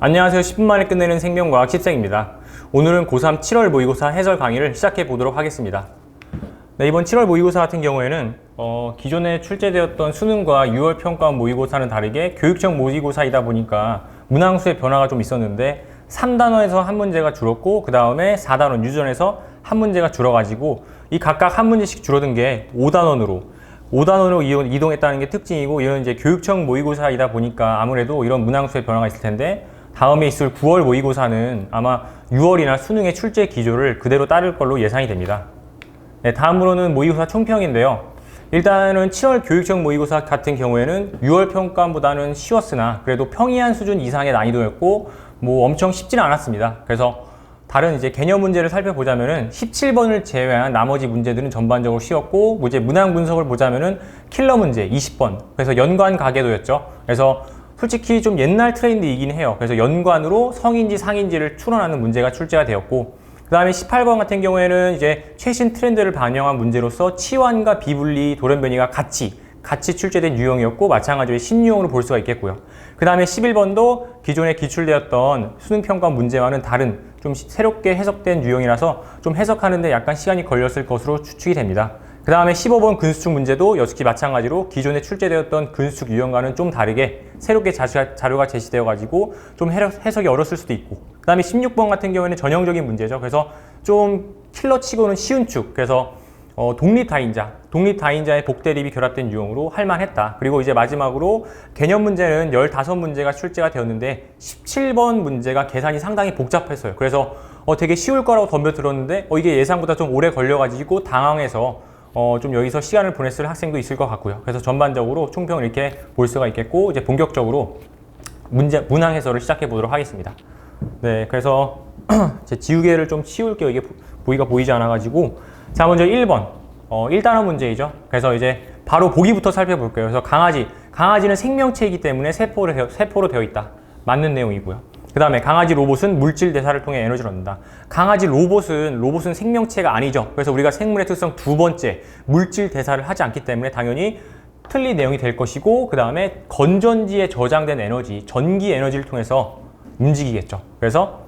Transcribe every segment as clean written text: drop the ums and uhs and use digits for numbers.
안녕하세요. 10분 만에 끝내는 생명과학 10생입니다. 오늘은 고3 7월 모의고사 해설 강의를 시작해 보도록 하겠습니다. 네, 이번 7월 모의고사 같은 경우에는 기존에 출제되었던 수능과 6월 평가 모의고사는 다르게 교육청 모의고사이다 보니까 문항수의 변화가 좀 있었는데 3단원에서 한 문제가 줄었고 그 다음에 4단원 유전에서 한 문제가 줄어가지고 이 각각 한 문제씩 줄어든 게 5단원으로 이동했다는 게 특징이고, 이런 이제 교육청 모의고사이다 보니까 아무래도 이런 문항수의 변화가 있을 텐데, 다음에 있을 9월 모의고사는 아마 6월이나 수능의 출제 기조를 그대로 따를 걸로 예상이 됩니다. 네, 다음으로는 모의고사 총평인데요. 일단은 7월 교육청 모의고사 같은 경우에는 6월 평가보다는 쉬웠으나 그래도 평이한 수준 이상의 난이도였고 뭐 엄청 쉽지는 않았습니다. 그래서 다른 이제 개념 문제를 살펴보자면은 17번을 제외한 나머지 문제들은 전반적으로 쉬웠고, 뭐 이제 문항 분석을 보자면은 킬러 문제 20번. 그래서 연관 가계도였죠. 그래서 솔직히 좀 옛날 트렌드이긴 해요. 그래서 연관으로 성인지 상인지를 추론하는 문제가 출제가 되었고, 그 다음에 18번 같은 경우에는 이제 최신 트렌드를 반영한 문제로서 치환과 비분리, 돌연변이가 같이 출제된 유형이었고, 마찬가지로 신유형으로 볼 수가 있겠고요. 그 다음에 11번도 기존에 기출되었던 수능평가 문제와는 다른 좀 새롭게 해석된 유형이라서 좀 해석하는데 약간 시간이 걸렸을 것으로 추측이 됩니다. 그 다음에 15번 근수축 문제도 역시 마찬가지로 기존에 출제되었던 근수축 유형과는 좀 다르게 새롭게 자료가 제시되어 가지고 좀 해석이 어렸을 수도 있고, 그 다음에 16번 같은 경우에는 전형적인 문제죠. 그래서 좀 킬러치고는 쉬운 축, 그래서 독립다인자의 복대립이 결합된 유형으로 할만했다. 그리고 이제 마지막으로 개념 문제는 15문제가 출제가 되었는데 17번 문제가 계산이 상당히 복잡했어요. 그래서 되게 쉬울 거라고 덤벼들었는데 이게 예상보다 좀 오래 걸려가지고 당황해서 좀 여기서 시간을 보냈을 학생도 있을 것 같고요. 그래서 전반적으로 총평을 이렇게 볼 수가 있겠고, 이제 본격적으로 문항 해설을 시작해 보도록 하겠습니다. 네, 그래서 제 지우개를 좀 치울게요. 이게 보이지 않아가지고. 자, 먼저 1번. 1단원 문제이죠. 그래서 이제 바로 보기부터 살펴볼게요. 그래서 강아지는 생명체이기 때문에 세포로 되어 있다. 맞는 내용이고요. 그 다음에 강아지 로봇은 물질 대사를 통해 에너지를 얻는다. 강아지 로봇은 생명체가 아니죠. 그래서 우리가 생물의 특성 두 번째, 물질 대사를 하지 않기 때문에 당연히 틀린 내용이 될 것이고, 그 다음에 건전지에 저장된 에너지, 전기 에너지를 통해서 움직이겠죠. 그래서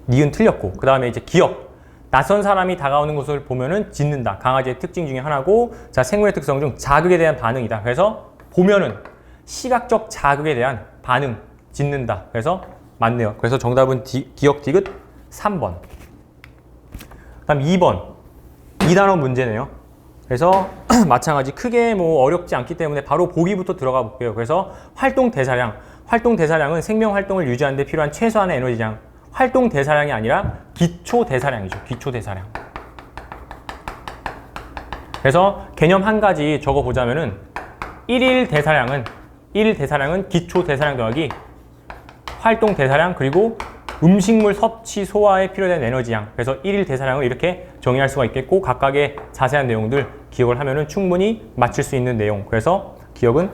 니은 틀렸고, 그 다음에 이제 기억. 낯선 사람이 다가오는 것을 보면은 짖는다. 강아지의 특징 중에 하나고, 자, 생물의 특성 중 자극에 대한 반응이다. 그래서 보면은 시각적 자극에 대한 반응, 짖는다. 그래서 맞네요. 그래서 정답은 기억 디귿 3번. 다음 2번. 2단원 문제네요. 그래서 마찬가지 크게 뭐 어렵지 않기 때문에 바로 보기부터 들어가 볼게요. 그래서 활동 대사량은 생명 활동을 유지하는 데 필요한 최소한의 에너지량. 활동 대사량이 아니라 기초 대사량이죠. 기초 대사량. 그래서 개념 한 가지 적어 보자면은 1일 대사량은 기초 대사량 더하기 활동 대사량, 그리고 음식물 섭취 소화에 필요된 에너지량. 그래서 1일 대사량을 이렇게 정의할 수가 있겠고, 각각의 자세한 내용들 기억을 하면은 충분히 맞출 수 있는 내용. 그래서 기억은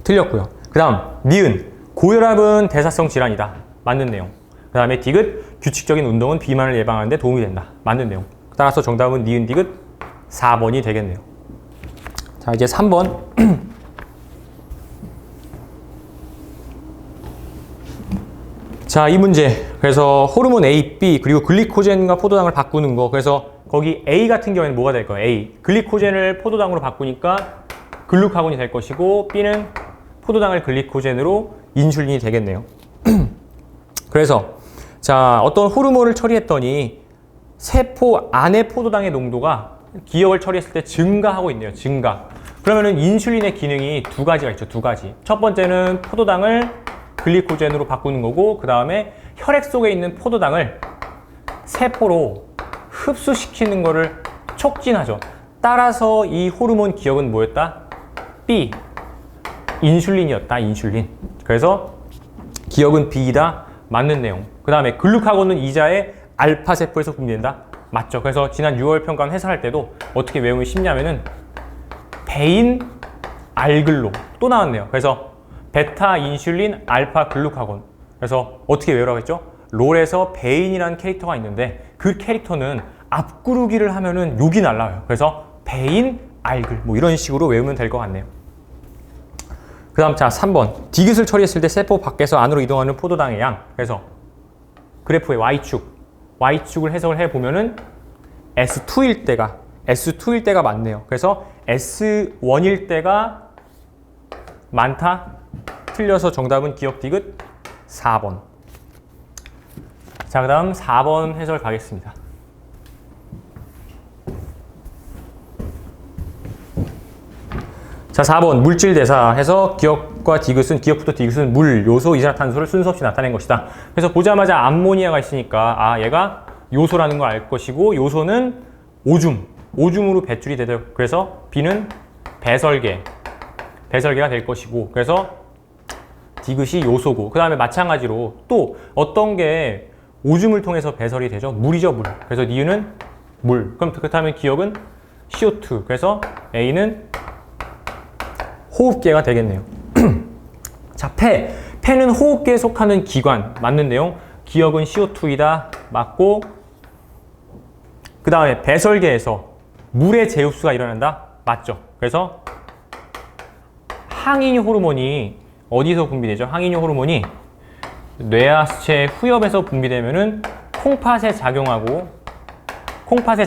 틀렸고요. 그 다음 니은. 고혈압은 대사성 질환이다. 맞는 내용. 그 다음에 디귿. 규칙적인 운동은 비만을 예방하는 데 도움이 된다. 맞는 내용. 따라서 정답은 니은 디귿 4번이 되겠네요. 자, 이제 3번. 자, 이 문제. 그래서 호르몬 A, B, 그리고 글리코젠과 포도당을 바꾸는 거. 그래서 거기 A 같은 경우에는 뭐가 될 거예요? A. 글리코젠을 포도당으로 바꾸니까 글루카곤이 될 것이고, B는 포도당을 글리코젠으로 인슐린이 되겠네요. 그래서 자, 어떤 호르몬을 처리했더니 세포 안의 포도당의 농도가 기억을 처리했을 때 증가하고 있네요. 증가. 그러면은 인슐린의 기능이 두 가지가 있죠. 두 가지. 첫 번째는 포도당을 글리코젠으로 바꾸는 거고, 그 다음에 혈액 속에 있는 포도당을 세포로 흡수시키는 거를 촉진하죠. 따라서 이 호르몬 기억은 뭐였다? B. 인슐린이었다. 인슐린. 그래서 기억은 B이다. 맞는 내용. 그 다음에 글루카곤은 이자의 알파 세포에서 분비된다. 맞죠. 그래서 지난 6월 평가 해설할 때도 어떻게 외우면 쉽냐면은 베인 알글로 또 나왔네요. 그래서 베타 인슐린 알파 글루카곤. 그래서 어떻게 외우라고 했죠? 롤에서 베인이라는 캐릭터가 있는데 그 캐릭터는 앞구르기를 하면은 욕이 날라와요. 그래서 베인 알글 뭐 이런 식으로 외우면 될 것 같네요. 그 다음 자 3번 디귿을 처리했을 때 세포 밖에서 안으로 이동하는 포도당의 양. 그래서 그래프의 Y축을 해석을 해보면은 S2일 때가 많네요. 그래서 S1일 때가 많다. 틀려서 정답은 기억 디귿 4번. 자, 그 다음 4번 해설 가겠습니다. 자, 4번 물질 대사 해서 기억부터 디귿은 물, 요소, 이산화탄소를 순서 없이 나타낸 것이다. 그래서 보자마자 암모니아가 있으니까 얘가 요소라는 걸 알 것이고, 요소는 오줌으로 배출이 되죠. 그래서 B는 배설계가 될 것이고, 그래서 디귿이 요소고, 그 다음에 마찬가지로 또 어떤 게 오줌을 통해서 배설이 되죠? 물이죠, 물. 그래서 니은은 물. 그럼 그렇다면 기억은 CO2. 그래서 A는 호흡계가 되겠네요. 자, 폐는 호흡계에 속하는 기관. 맞는 내용. 기억은 CO2이다. 맞고, 그 다음에 배설계에서 물의 제흡수가 일어난다. 맞죠. 그래서 항인유 호르몬이 어디서 분비되죠? 항인유 호르몬이 뇌하수체 후엽에서 분비되면은 콩팥에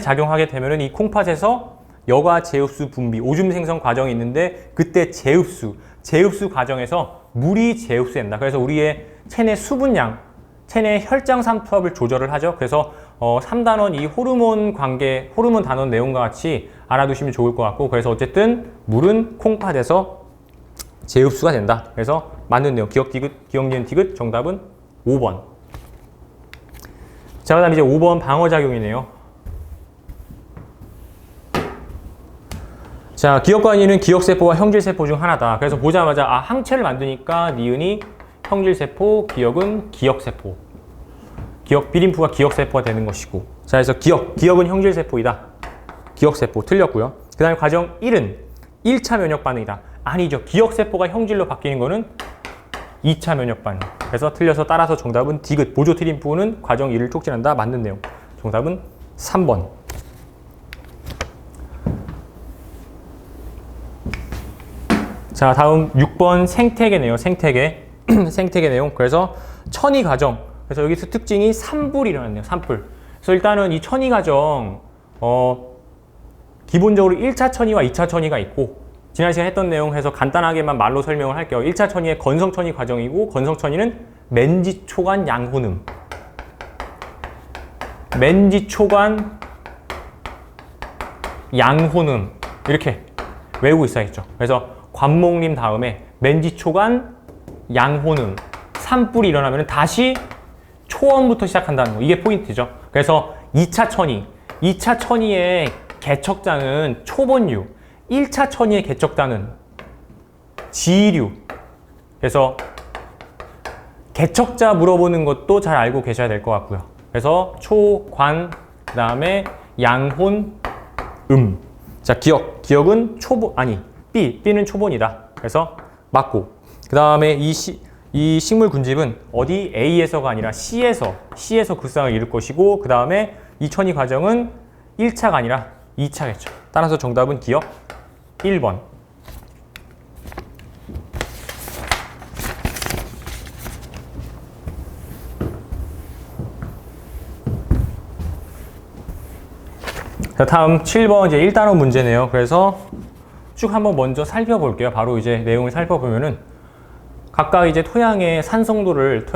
작용하게 되면은 이 콩팥에서 여과 제흡수 분비, 오줌 생성 과정이 있는데 그때 제흡수 과정에서 물이 제흡수된다. 그래서 우리의 체내 수분량, 체내 혈장 삼투압을 조절을 하죠. 그래서 3단원 이 호르몬 단원 내용과 같이 알아두시면 좋을 것 같고, 그래서 어쨌든 물은 콩팥에서 제흡수가 된다. 그래서 맞는 내용, 기억 니은 디귿 정답은 5번. 자, 그 다음 이제 5번 방어작용이네요. 자, 기억관이는 기억세포와 형질세포 중 하나다. 그래서 보자마자 항체를 만드니까 니은이 형질세포, 기억은 기억세포. 비림프가 기억세포가 되는 것이고. 자, 그래서 기억은 형질세포이다. 기억세포 틀렸고요. 그 다음에 과정 1은 1차 면역 반응이다. 아니죠. 기억세포가 형질로 바뀌는 거는 2차 면역 반응. 그래서 틀려서 따라서 정답은 디귿. 보조 트림프는 과정 1을 촉진한다. 맞는 내용. 정답은 3번. 자, 다음 6번 생태계네요. 생태계 내용. 그래서 천이 과정. 그래서 여기서 특징이 산불이 일어났네요. 산불. 그래서 일단은 이 천이 과정, 기본적으로 1차 천이와 2차 천이가 있고, 지난 시간에 했던 내용 해서 간단하게만 말로 설명을 할게요. 1차 천이의 건성천이 과정이고, 건성천이는 맨지초간 양호름. 맨지초간 양호름. 이렇게 외우고 있어야겠죠. 그래서 관목림 다음에 맨지초간 양호름. 산불이 일어나면 다시 초원부터 시작한다는 거. 이게 포인트죠. 그래서 2차 천이의 개척자는 초본류. 1차 천이의 개척자는 지류. 그래서 개척자 물어보는 것도 잘 알고 계셔야 될 것 같고요. 그래서 초관, 그 다음에 양혼, 자, 기억은 B는 초본이다. 그래서 맞고. 그 다음에 이 식물 군집은 어디 A에서가 아니라 C에서 극상을 이룰 것이고, 그 다음에 이 천이 과정은 1차가 아니라 2차겠죠. 따라서 정답은 기억 1번. 자, 다음 7번 이제 1단원 문제네요. 그래서 쭉 한번 먼저 살펴볼게요. 바로 이제 내용을 살펴보면은 각각 이제 토양의 산성도를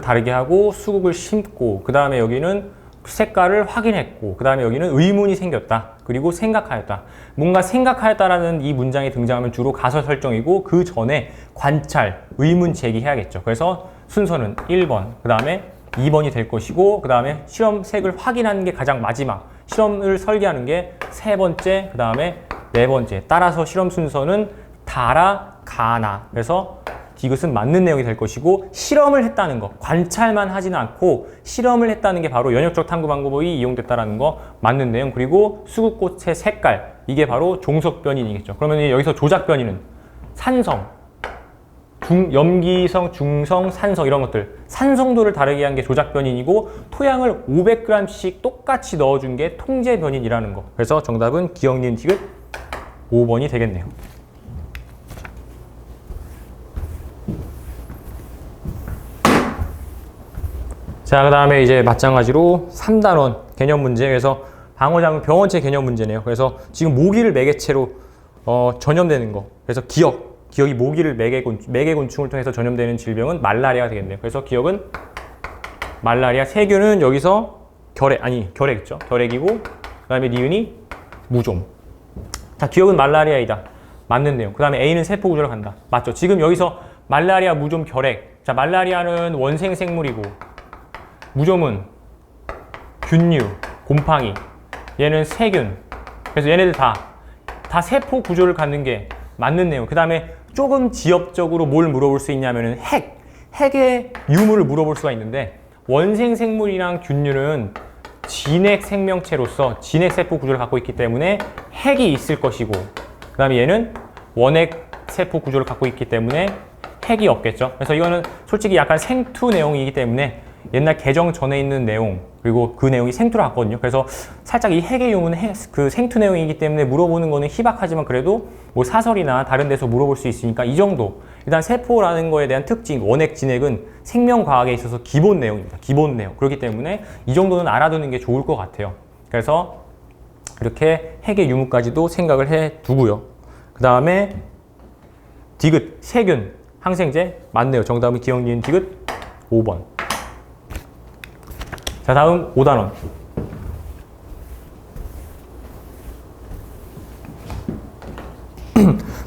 다르게 하고 수국을 심고, 그 다음에 여기는 색깔을 확인했고, 그 다음에 여기는 의문이 생겼다. 그리고 생각하였다. 뭔가 생각하였다라는 이 문장이 등장하면 주로 가설 설정이고, 그 전에 관찰, 의문 제기해야겠죠. 그래서 순서는 1번, 그 다음에 2번이 될 것이고, 그 다음에 실험색을 확인하는 게 가장 마지막, 실험을 설계하는 게 3번째, 그 다음에 4번째. 따라서 실험 순서는 다라, 가나. 그래서 디귿은 맞는 내용이 될 것이고, 실험을 했다는 거, 관찰만 하지는 않고 실험을 했다는 게 바로 연역적 탐구 방법이 이용됐다는 거 맞는 내용. 그리고 수국꽃의 색깔, 이게 바로 종속 변이이겠죠. 그러면 여기서 조작 변이는 산성, 염기성, 중성, 산성 이런 것들, 산성도를 다르게 한 게 조작 변인이고, 토양을 500g씩 똑같이 넣어준 게 통제 변인이라는 거. 그래서 정답은 기억 니은 디귿 5번이 되겠네요. 자, 그 다음에 이제 마찬가지로 3단원 개념 문제. 그래서 방어장군 병원체 개념 문제네요. 그래서 지금 모기를 매개체로 전염되는 거. 그래서 기억이 모기를 매개곤충을 통해서 전염되는 질병은 말라리아가 되겠네요. 그래서 기억은 말라리아. 세균은 여기서 결핵이죠. 결핵이고, 그 다음에 니은이 무좀. 자, 기억은 말라리아이다. 맞는 내용. 그 다음에 A는 세포 구조로 간다. 맞죠? 지금 여기서 말라리아, 무좀, 결핵. 자, 말라리아는 원생 생물이고, 무좀은 균류, 곰팡이. 얘는 세균. 그래서 얘네들 다 세포 구조를 갖는 게 맞는 내용. 그 다음에 조금 지역적으로 뭘 물어볼 수 있냐면은 핵의 유무를 물어볼 수가 있는데, 원생 생물이랑 균류는 진핵 생명체로서 진핵 세포 구조를 갖고 있기 때문에 핵이 있을 것이고, 그 다음에 얘는 원핵 세포 구조를 갖고 있기 때문에 핵이 없겠죠. 그래서 이거는 솔직히 약간 생투 내용이기 때문에 옛날 개정 전에 있는 내용, 그리고 그 내용이 생투로 갔거든요. 그래서 살짝 이 핵의 유무는 그 생투 내용이기 때문에 물어보는 거는 희박하지만 그래도 뭐 사설이나 다른 데서 물어볼 수 있으니까 이 정도. 일단 세포라는 거에 대한 특징, 원핵, 진핵은 생명과학에 있어서 기본 내용입니다. 기본 내용. 그렇기 때문에 이 정도는 알아두는 게 좋을 것 같아요. 그래서 이렇게 핵의 유무까지도 생각을 해 두고요. 그 다음에 디귿, 세균, 항생제 맞네요. 정답은 기억, 니은, 디귿 5번. 자, 다음 5단원.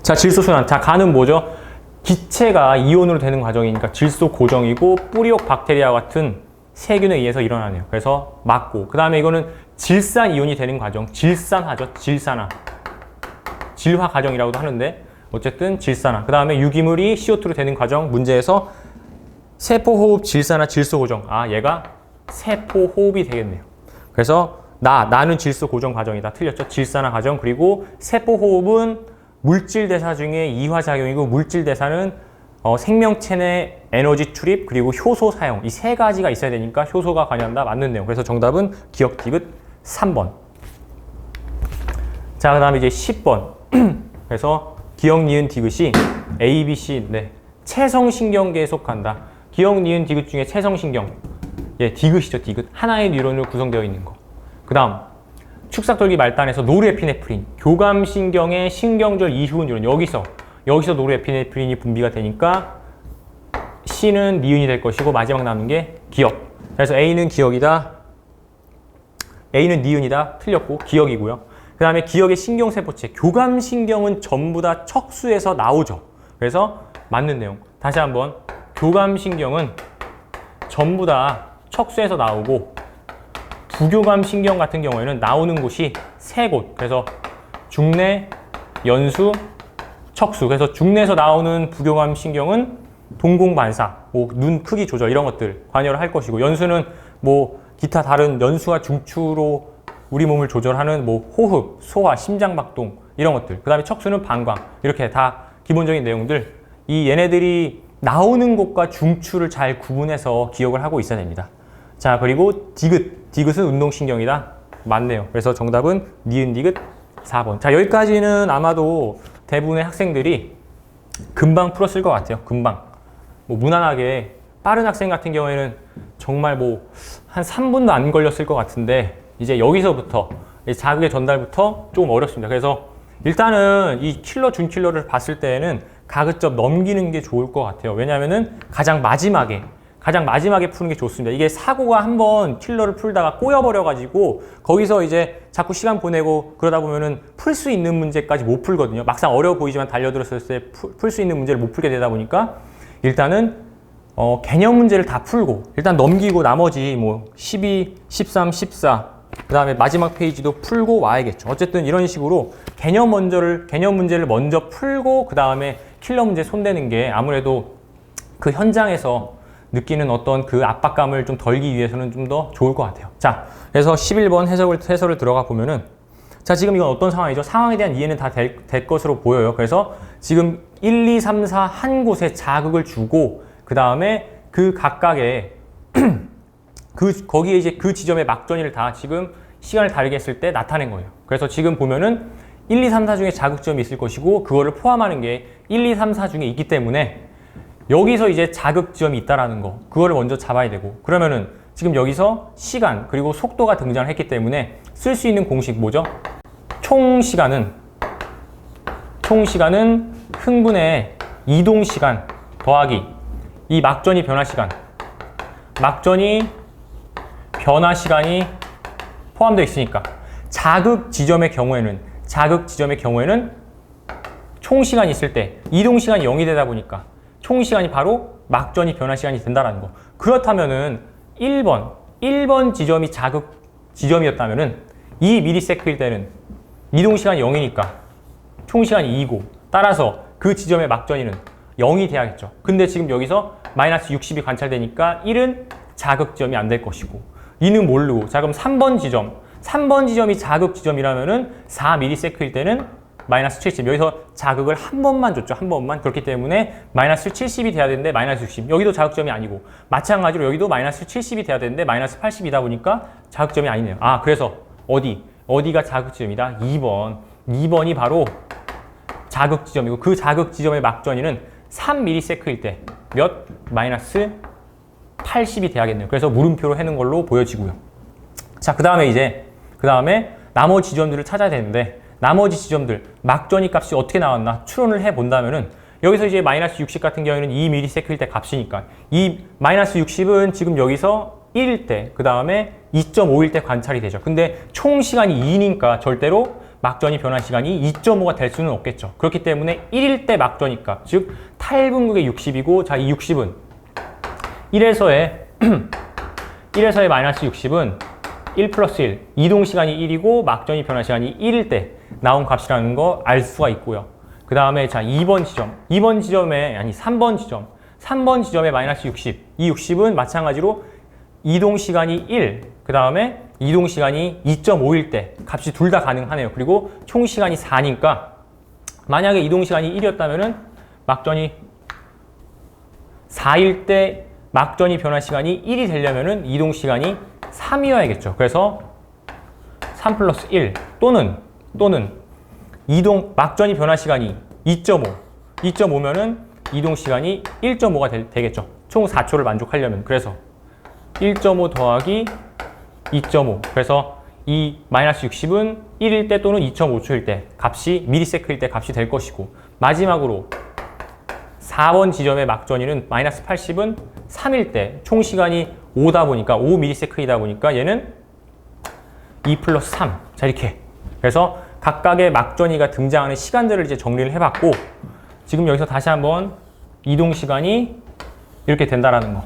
자, 질소순환. 자, 간은 뭐죠? 기체가 이온으로 되는 과정이니까 질소 고정이고 뿌리옥 박테리아와 같은 세균에 의해서 일어나네요. 그래서 맞고. 그 다음에 이거는 질산 이온이 되는 과정. 질산화죠. 질산화. 질화 과정이라고도 하는데 어쨌든 질산화. 그 다음에 유기물이 CO2로 되는 과정 문제에서 세포호흡 질산화 질소 고정. 아, 얘가 세포호흡이 되겠네요. 그래서 나는 질소 고정 과정이다. 틀렸죠? 질산화 과정. 그리고 세포호흡은 물질 대사 중에 이화작용이고, 물질 대사는 생명체 내 에너지 출입 그리고 효소 사용, 이 세 가지가 있어야 되니까 효소가 관여한다. 맞는 내용. 그래서 정답은 기억, 디귿 3번. 자, 그 다음에 이제 10번. 그래서 기억, 니은, 디귿이 A, B, C인데 체성신경계에 속한다. 기억, 니은, 디귿 중에 체성신경, 예, 디귿이죠. 디귿. 하나의 뉴런으로 구성되어 있는 거. 그 다음 축삭돌기 말단에서 노르에피네프린, 교감신경의 신경절 이후 뉴런. 여기서 노르에피네프린이 분비가 되니까 C는 니은이 될 것이고, 마지막 남은 게 기억. 그래서 A는 기억이다. A는 니은이다. 틀렸고 기억이고요. 그 다음에 기억의 신경세포체. 교감신경은 전부 다 척수에서 나오죠. 그래서 맞는 내용. 다시 한번. 교감신경은 전부 다 척수에서 나오고, 부교감신경 같은 경우에는 나오는 곳이 세 곳. 그래서 중내, 연수, 척수. 그래서 중내에서 나오는 부교감신경은 동공반사, 뭐 눈 크기 조절 이런 것들 관여를 할 것이고, 연수는 뭐 기타 다른 연수와 중추로 우리 몸을 조절하는 뭐 호흡, 소화, 심장박동 이런 것들. 그 다음에 척수는 방광. 이렇게 다 기본적인 내용들. 이 얘네들이 나오는 곳과 중추를 잘 구분해서 기억을 하고 있어야 됩니다. 자, 그리고 디귿. 디귿은 운동신경이다. 맞네요. 그래서 정답은 니은, 디귿 4번. 자, 여기까지는 아마도 대부분의 학생들이 금방 풀었을 것 같아요. 금방. 뭐 무난하게 빠른 학생 같은 경우에는 정말 뭐 한 3분도 안 걸렸을 것 같은데, 이제 여기서부터 자극의 전달부터 조금 어렵습니다. 그래서 일단은 이 킬러, 준킬러를 봤을 때는 가급적 넘기는 게 좋을 것 같아요. 왜냐면은 가장 마지막에 푸는 게 좋습니다. 이게 사고가 한번 킬러를 풀다가 꼬여버려가지고 거기서 이제 자꾸 시간 보내고 그러다 보면은 풀 수 있는 문제까지 못 풀거든요. 막상 어려워 보이지만 달려들었을 때 풀 수 있는 문제를 못 풀게 되다 보니까 일단은 개념 문제를 다 풀고 일단 넘기고 나머지 뭐 12, 13, 14 그 다음에 마지막 페이지도 풀고 와야겠죠. 어쨌든 이런 식으로 개념 문제를 먼저 풀고 그 다음에 킬러 문제 손대는 게 아무래도 그 현장에서 느끼는 어떤 그 압박감을 좀 덜기 위해서는 좀 더 좋을 것 같아요. 자, 그래서 11번 해설을 들어가 보면은, 자, 지금 이건 어떤 상황이죠? 상황에 대한 이해는 다 될 것으로 보여요. 그래서 지금 1, 2, 3, 4 한 곳에 자극을 주고 그 다음에 그 각각의 거기에 이제 그 지점의 막전이를 다 지금 시간을 다르게 했을 때 나타낸 거예요. 그래서 지금 보면은 1, 2, 3, 4 중에 자극점이 있을 것이고 그거를 포함하는 게 1, 2, 3, 4 중에 있기 때문에 여기서 이제 자극점이 있다라는 거, 그거를 먼저 잡아야 되고, 그러면은 지금 여기서 시간 그리고 속도가 등장을 했기 때문에 쓸 수 있는 공식 뭐죠? 총 시간은 흥분의 이동 시간 더하기 이 막전이 변화 시간이 포함되어 있으니까 자극 지점의 경우에는 총 시간이 있을 때 이동 시간이 0이 되다 보니까 총 시간이 바로 막전이 변화 시간이 된다라는 거. 그렇다면은 1번 지점이 자극 지점이었다면은 2ms일 때는 이동 시간이 0이니까 총 시간이 2고 따라서 그 지점의 막전이는 0이 돼야겠죠. 근데 지금 여기서 마이너스 60이 관찰되니까 1은 자극 지점이 안 될 것이고 2는 모르고 자 그럼 3번 지점이 자극 지점이라면은 4ms일 때는 마이너스 70 여기서 자극을 한 번만 줬죠. 한 번만. 그렇기 때문에 마이너스 70이 돼야 되는데 마이너스 60 여기도 자극점이 아니고 마찬가지로 여기도 마이너스 70이 돼야 되는데 마이너스 80이다 보니까 자극점이 아니네요. 아 그래서 어디가 자극지점이다? 2번이 바로 자극 지점이고 그 자극 지점의 막전이는 3ms일 때 몇? 마이너스 80이 돼야겠네요. 그래서 물음표로 해놓은 걸로 보여지고요. 자, 그 다음에 나머지 지점들을 찾아야 되는데 나머지 지점들 막전이 값이 어떻게 나왔나 추론을 해본다면은 여기서 이제 마이너스 60 같은 경우에는 2ms일 때 값이니까 이 마이너스 60은 지금 여기서 1일 때 그 다음에 2.5일 때 관찰이 되죠. 근데 총 시간이 2니까 절대로 막전이 변화 시간이 2.5가 될 수는 없겠죠. 그렇기 때문에 1일 때 막전이 값, 즉 탈분극의 60이고 자 이 60은 1에서의 마이너스 60은 1 플러스 1, 이동 시간이 1이고 막전이 변화 시간이 1일 때 나온 값이라는 거 알 수가 있고요. 그 다음에 자 3번 지점의 마이너스 60, 이 60은 마찬가지로 이동 시간이 1, 그 다음에 이동 시간이 2.5일 때 값이 둘 다 가능하네요. 그리고 총 시간이 4니까 만약에 이동 시간이 1이었다면은 막전이 4일 때 막전이 변화 시간이 1이 되려면은 이동 시간이 3이어야겠죠. 그래서 3 플러스 1 또는 막전이 변화 시간이 2.5면은 이동 시간이 1.5가 되겠죠. 총 4초를 만족하려면. 그래서 1.5 더하기 2.5. 그래서 이 마이너스 60은 1일 때 또는 2.5초일 때 값이 미리세크일 때 값이 될 것이고 마지막으로 4번 지점의 막전이는 마이너스 80은 3일 때 총 시간이 5다 보니까 5ms이다 보니까 얘는 2 플러스 3. 자 이렇게. 그래서 각각의 막전이가 등장하는 시간들을 이제 정리를 해봤고 지금 여기서 다시 한번 이동 시간이 이렇게 된다라는 거.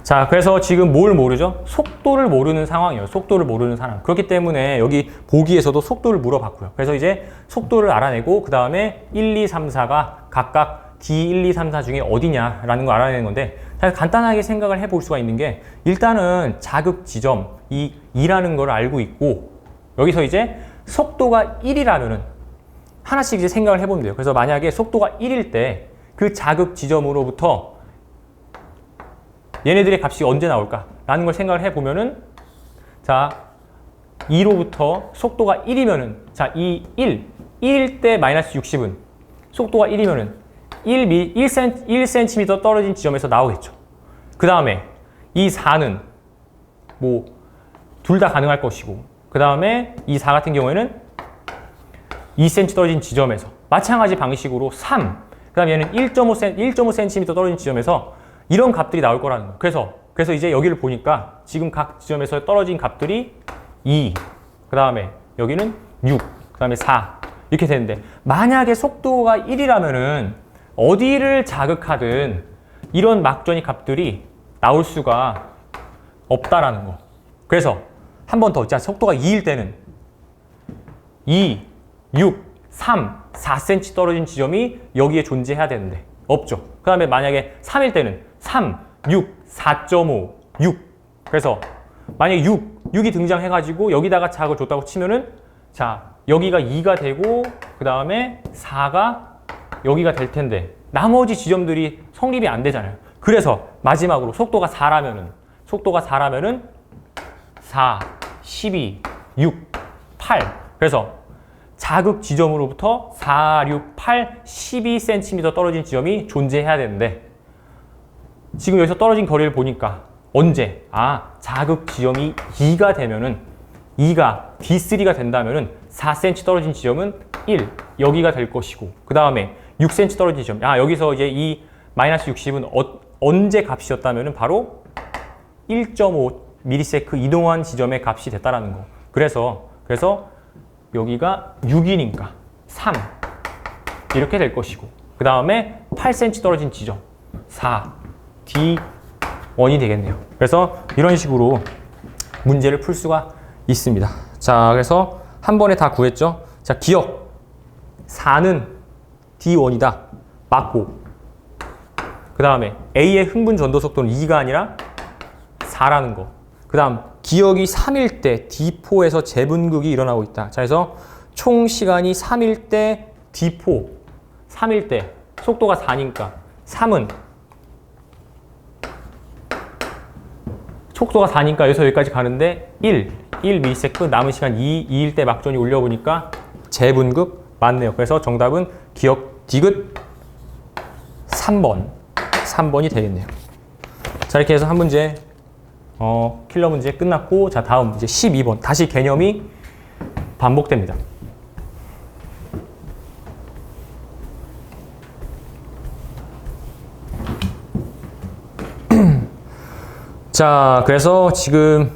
자, 그래서 지금 뭘 모르죠? 속도를 모르는 상황이에요. 속도를 모르는 상황. 그렇기 때문에 여기 보기에서도 속도를 물어봤고요. 그래서 이제 속도를 알아내고 그 다음에 1, 2, 3, 4가 각각 D1, 2, 3, 4 중에 어디냐라는 거 알아내는 건데 사실 간단하게 생각을 해볼 수가 있는 게 일단은 자극 지점, 이 2라는 걸 알고 있고 여기서 이제 속도가 1이라면은 하나씩 이제 생각을 해보면 돼요. 그래서 만약에 속도가 1일 때 그 자극 지점으로부터 얘네들의 값이 언제 나올까? 라는 걸 생각을 해보면은 자 2로부터 속도가 1이면은 자 이 1일 때 마이너스 60은 속도가 1이면은 1cm 떨어진 지점에서 나오겠죠. 그 다음에 이 4는 뭐 둘 다 가능할 것이고 그 다음에 이 4 같은 경우에는 2cm 떨어진 지점에서 마찬가지 방식으로 3, 그 다음에 얘는 1.5cm 떨어진 지점에서 이런 값들이 나올 거라는 거예요. 그래서 이제 여기를 보니까 지금 각 지점에서 떨어진 값들이 2, 그 다음에 여기는 6, 그 다음에 4 이렇게 되는데 만약에 속도가 1이라면은 어디를 자극하든 이런 막전이 값들이 나올 수가 없다라는 거. 그래서 한 번 더. 자, 속도가 2일 때는 2, 6, 3, 4cm 떨어진 지점이 여기에 존재해야 되는데 없죠. 그 다음에 만약에 3일 때는 3, 6, 4.5, 6. 그래서 만약에 6이 등장해가지고 여기다가 자극을 줬다고 치면은 자, 여기가 2가 되고 그 다음에 4가 여기가 될 텐데 나머지 지점들이 성립이 안 되잖아요. 그래서 마지막으로 속도가 4라면은 4, 12, 6, 8. 그래서 자극 지점으로부터 4, 6, 8, 12cm 떨어진 지점이 존재해야 되는데 지금 여기서 떨어진 거리를 보니까 언제? 자극 지점이 2가 되면은 2가 D3가 된다면은 4cm 떨어진 지점은 1 여기가 될 것이고, 그 다음에 6cm 떨어진 지점, 여기서 이제 이 마이너스 60은 언제 값이었다면은 바로 1.5ms 이동한 지점의 값이 됐다라는 거. 그래서 여기가 6이니까 3 이렇게 될 것이고, 그 다음에 8cm 떨어진 지점 4 D1이 되겠네요. 그래서 이런 식으로 문제를 풀 수가 있습니다. 자, 그래서 한 번에 다 구했죠. 자, 기억 4는 D1이다 맞고, 그 다음에 A의 흥분 전도 속도는 2가 아니라 4라는 거. 그 다음 기억이 3일 때 D4에서 재분극이 일어나고 있다. 자, 그래서 총 시간이 3일 때 D4 3일 때 속도가 4니까 3은 속도가 4니까 여기서 여기까지 가는데 1ms 남은 시간 2일 때 막전이 올려보니까 재분극 맞네요. 그래서 정답은 기억 디귿 3번이 되겠네요. 자, 이렇게 해서 한 문제 킬러 문제 끝났고, 자, 다음 이제 12번 다시 개념이 반복됩니다. 자, 그래서 지금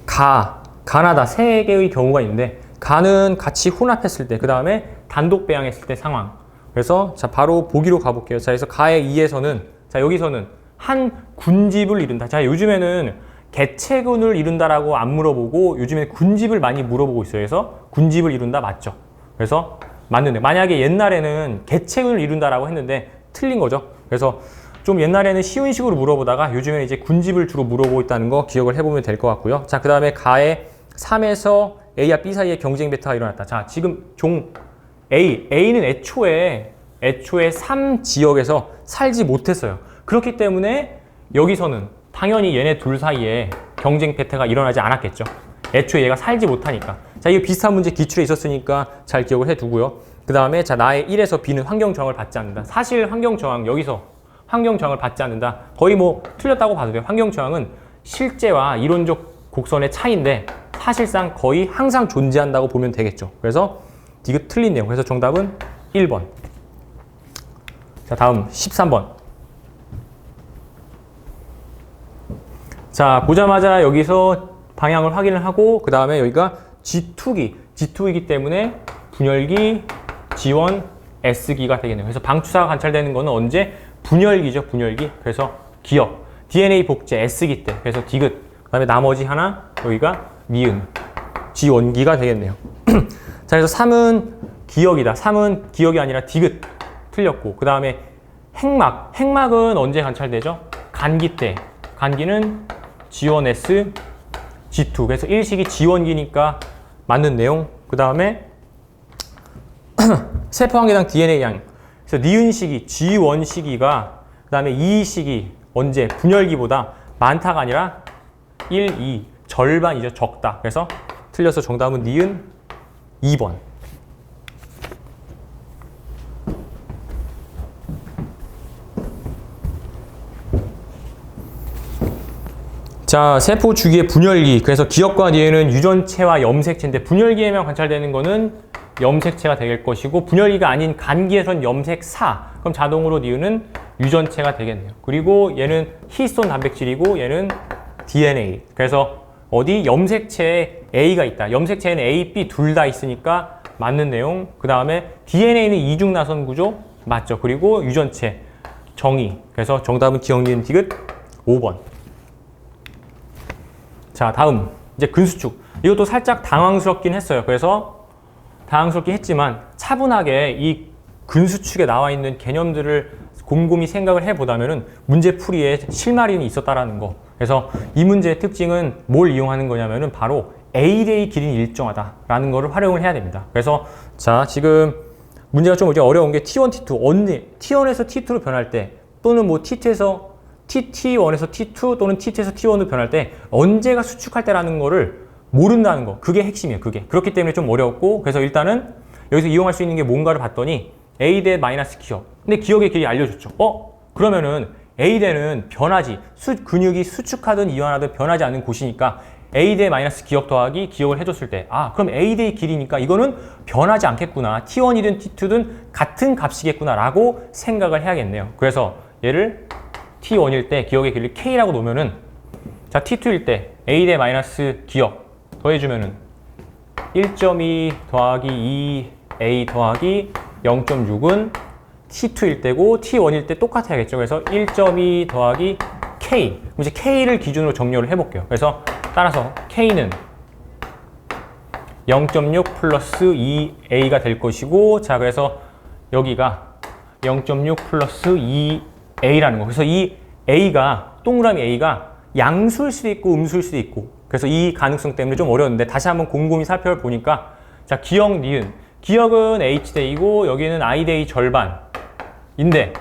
가나다 세 개의 경우가 있는데, 가는 같이 혼합했을 때, 그 다음에 단독 배양했을 때 상황. 그래서 자, 바로 보기로 가볼게요. 자, 그래서 가의 2에서는 자, 여기서는 한 군집을 이룬다. 자, 요즘에는 개체군을 이룬다라고 안 물어보고 요즘에 군집을 많이 물어보고 있어요. 그래서 군집을 이룬다 맞죠? 그래서 맞는데, 만약에 옛날에는 개체군을 이룬다라고 했는데 틀린 거죠. 그래서 좀 옛날에는 쉬운 식으로 물어보다가 요즘에 이제 군집을 주로 물어보고 있다는 거 기억을 해보면 될 것 같고요. 자, 그 다음에 가의 3에서 A와 B 사이에 경쟁 베타가 일어났다. 자, 지금 종 A는 애초에 3지역에서 살지 못했어요. 그렇기 때문에 여기서는 당연히 얘네 둘 사이에 경쟁 베타가 일어나지 않았겠죠. 애초에 얘가 살지 못하니까. 자, 이거 비슷한 문제 기출에 있었으니까 잘 기억을 해두고요. 그 다음에 자, 나의 1에서 B는 환경 저항을 받지 않는다. 사실 환경 저항, 여기서 환경 저항을 받지 않는다. 거의 뭐 틀렸다고 봐도 돼요. 환경 저항은 실제와 이론적 곡선의 차이인데 사실상 거의 항상 존재한다고 보면 되겠죠. 그래서 디귿 틀린 내용. 그래서 정답은 1번. 자, 다음 13번. 자, 보자마자 여기서 방향을 확인을 하고, 그 다음에 여기가 G2이기 때문에 분열기, G1, S기가 되겠네요. 그래서 방추사가 관찰되는 거는 언제? 분열기죠, 분열기. 그래서 기억, DNA 복제 S기 때. 그래서 디귿. 그 다음에 나머지 하나, 여기가 미은, G1기가 되겠네요. 자, 그래서 3은 기억이다. 3은 기억이 아니라 디귿. 틀렸고, 그 다음에 핵막은 언제 관찰되죠? 간기 때. 간기는 G1S, G2. 그래서 일식이 G1기니까 맞는 내용. 그 다음에 세포 한 개당 DNA 양. 그래서 니은 시기, G1 시기가 그 다음에 2 시기 언제? 분열기보다 많다가 아니라 1, 2 절반이죠. 적다. 그래서 틀려서 정답은 니은 2번. 자, 세포 주기의 분열기. 그래서 기억과 니은은 유전체와 염색체인데 분열기에만 관찰되는 거는 염색체가 될 것이고, 분열기가 아닌 간기에선 염색사. 그럼 자동으로 니은은 유전체가 되겠네요. 그리고 얘는 히스톤 단백질이고 얘는 DNA. 그래서 어디 염색체에 A가 있다. 염색체에는 A, B 둘 다 있으니까 맞는 내용. 그 다음에 DNA는 이중 나선 구조 맞죠. 그리고 유전체 정의. 그래서 정답은 기억, 니은, 디귿 5번. 자, 다음 이제 근수축. 이것도 살짝 당황스럽긴 했어요. 그래서 당황스럽긴 했지만 차분하게 이 근수축에 나와 있는 개념들을 곰곰이 생각을 해보다면은 문제 풀이에 실마리는 있었다라는 거. 그래서 이 문제의 특징은 뭘 이용하는 거냐면은 바로 A-의 길이는 일정하다라는 거를 활용을 해야 됩니다. 그래서 자, 지금 문제가 좀 이제 어려운 게 T1, T2 언제 T1에서 T2로 변할 때, 또는 뭐 T2에서 T1에서 T2 또는 T2에서 T1으로 변할 때 언제가 수축할 때라는 거를 모른다는 거. 그게 핵심이에요. 그게. 그렇기 때문에 좀 어려웠고, 그래서 일단은 여기서 이용할 수 있는 게 뭔가를 봤더니 A 대 마이너스 기억. 근데 기억의 길이 알려줬죠. 그러면은 A대는 변하지. 근육이 수축하든 이완하든 변하지 않는 곳이니까 A대 마이너스 기억 더하기 기억을 해줬을 때 그럼 A대의 길이니까 이거는 변하지 않겠구나. T1이든 T2든 같은 값이겠구나 라고 생각을 해야겠네요. 그래서 얘를 T1일 때 기억의 길이를 K라고 놓으면은 자 T2일 때 A대 마이너스 기억 더해주면은 1.2 더하기 2A 더하기 0.6은 T2일 때고 T1일 때 똑같아야겠죠. 그래서 1.2 더하기 K. 그럼 이제 K를 기준으로 정렬을 해볼게요. 그래서 따라서 K는 0.6 플러스 2A가 될 것이고 자 그래서 여기가 0.6 플러스 2A라는 거. 그래서 이 A가 동그라미 A가 양수일 수도 있고 음수일 수도 있고 그래서 이 가능성 때문에 좀 어려웠는데 다시 한번 곰곰이 살펴보니까 자 기억, 니은 기억은 H대이고 여기는 I대의 절반인데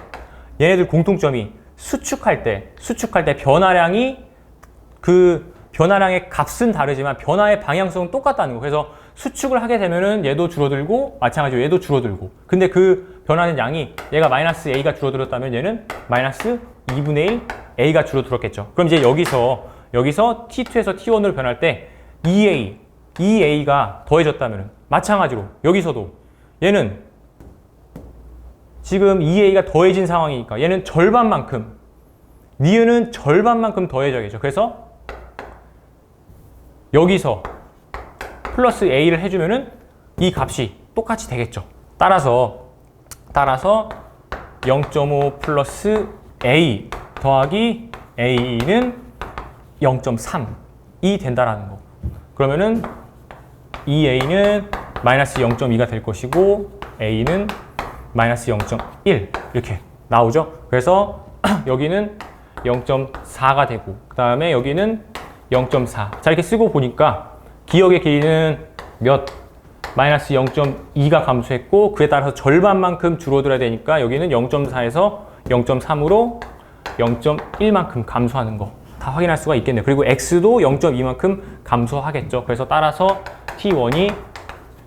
얘네들 공통점이 수축할 때 변화량이 그 변화량의 값은 다르지만 변화의 방향성은 똑같다는 거. 그래서 수축을 하게 되면은 얘도 줄어들고 마찬가지로 얘도 줄어들고 근데 그 변하는 양이 얘가 마이너스 A가 줄어들었다면 얘는 마이너스 2분의 1 A가 줄어들었겠죠. 그럼 이제 여기서 T2에서 T1으로 변할 때 2A가 더해졌다면 마찬가지로 여기서도 얘는 지금 2A가 더해진 상황이니까 얘는 절반만큼 니은은 절반만큼 더해져야겠죠. 그래서 여기서 플러스 A를 해주면은 이 값이 똑같이 되겠죠. 따라서 0.5 플러스 A 더하기 A는 0.3이 된다라는 거. 그러면은 2A는 마이너스 0.2가 될 것이고 A는 마이너스 0.1 이렇게 나오죠. 그래서 여기는 0.4가 되고 그 다음에 여기는 0.4. 자 이렇게 쓰고 보니까 기억의 길이는 몇? 마이너스 0.2가 감소했고 그에 따라서 절반만큼 줄어들어야 되니까 여기는 0.4에서 0.3으로 0.1만큼 감소하는 거 다 확인할 수가 있겠네요. 그리고 X도 0.2만큼 감소하겠죠. 그래서 따라서 T1이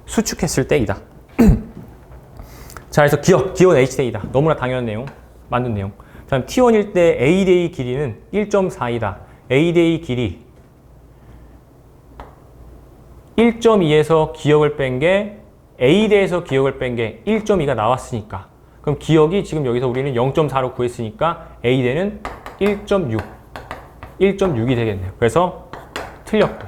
수축했을 때이다. 자, 그래서 기억은 H대이다. 너무나 당연한 내용, 맞는 내용. 자, T1일 때 A대의 길이는 1.4이다. A대의 길이 1.2에서 기억을 뺀 게 A대에서 기억을 뺀 게 1.2가 나왔으니까 그럼 기억이 지금 여기서 우리는 0.4로 구했으니까 A대는 1.6이 되겠네요. 그래서 틀렸고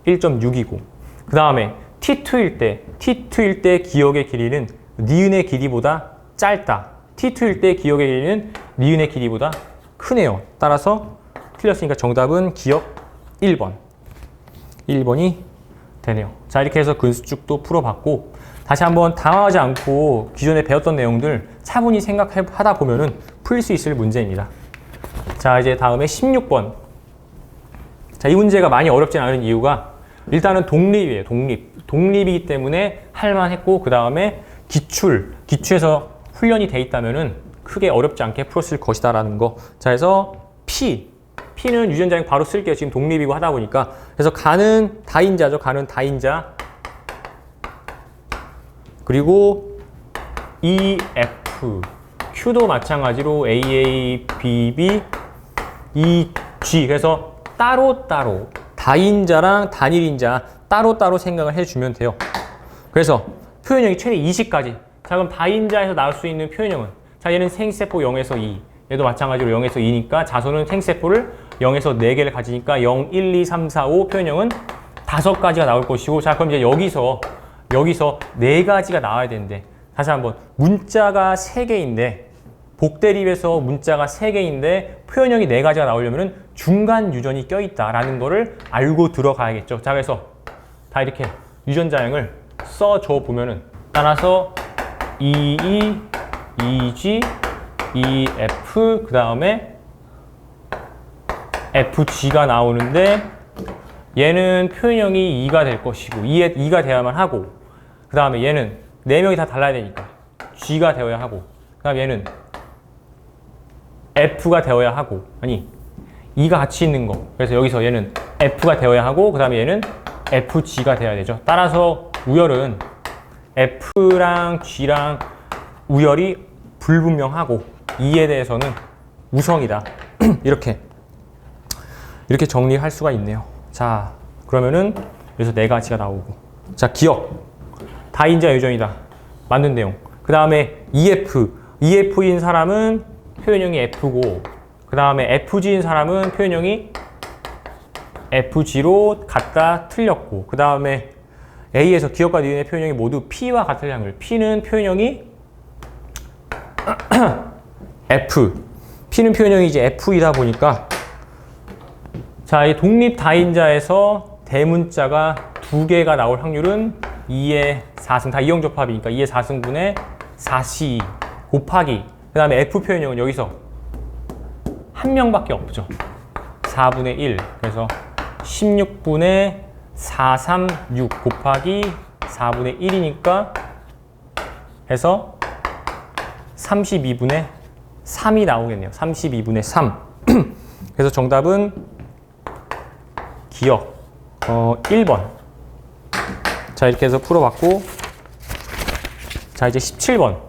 1.6이고 그 다음에 T2일 때 기억의 길이는 니은의 길이보다 짧다. T2일 때 기억의 길이는 니은의 길이보다 크네요. 따라서 틀렸으니까 정답은 기억 1번이 되네요. 자 이렇게 해서 근수축도 풀어봤고 다시 한번 당황하지 않고 기존에 배웠던 내용들 차분히 생각하다 보면은 풀 수 있을 문제입니다. 자 이제 다음에 16번. 자, 이 문제가 많이 어렵진 않은 이유가 일단은 독립이에요. 독립이기 때문에 할만했고 그 다음에 기출에서 훈련이 돼 있다면은 크게 어렵지 않게 풀었을 것이다라는 거. 자, 그래서 P는 유전자형 바로 쓸게요. 지금 독립이고 하다 보니까. 그래서 가는 다인자죠. 가는 다인자. 그리고 EF, Q도 마찬가지로 AA, BB, EG. 그래서 따로따로 다인자랑 단일인자 따로따로 생각을 해주면 돼요. 그래서 표현형이 최대 20가지. 자, 그럼 다인자에서 나올 수 있는 표현형은 자, 얘는 생세포 0에서 2. 얘도 마찬가지로 0에서 2니까 자손은 생세포를 0에서 4개를 가지니까 0, 1, 2, 3, 4, 5 표현형은 5가지가 나올 것이고 자, 그럼 이제 여기서 4가지가 나와야 되는데 다시 한번 문자가 3개인데 복대립에서 문자가 3개인데 표현형이 4가지가 나오려면 중간 유전이 껴있다라는 거를 알고 들어가야겠죠. 자, 그래서 다 이렇게 유전자형을 써줘 보면은 따라서 EE, EG, EF 그 다음에 FG가 나오는데 얘는 표현형이 2가 될 것이고 2가 돼야만 하고 그 다음에 얘는 4명이 다 달라야 되니까 G가 되어야 하고 그 다음에 얘는 F가 되어야 하고 2가 같이 있는 거 그래서 여기서 얘는 F가 되어야 하고 그 다음에 얘는 FG가 되어야 되죠. 따라서 우열은 F랑 G랑 우열이 불분명하고 2에 대해서는 우성이다. 이렇게 정리할 수가 있네요. 자, 그러면은 여기서 네 가지가 나오고, 자, 기억, 다인자 유전이다. 맞는 내용. 그 다음에 EF인 사람은 표현형이 F고, 그 다음에 FG인 사람은 표현형이 FG로 같다, 틀렸고, 그 다음에 A에서 기억과 니은의 표현형이 모두 P와 같을 확률. P는 표현형이 P는 표현형이 이제 F이다 보니까, 자, 이 독립 다인자에서 대문자가 2개가 나올 확률은 2의 4승, 다 이형접합이니까 2의 4승분의 4C 곱하기, 그 다음에 F 표현형은 여기서 한 명밖에 없죠. 4분의 1. 그래서 16분의 436 곱하기 4분의 1이니까 해서 32분의 3이 나오겠네요. 32분의 3. 그래서 정답은 기억 1번. 자, 이렇게 해서 풀어봤고, 자, 이제 17번.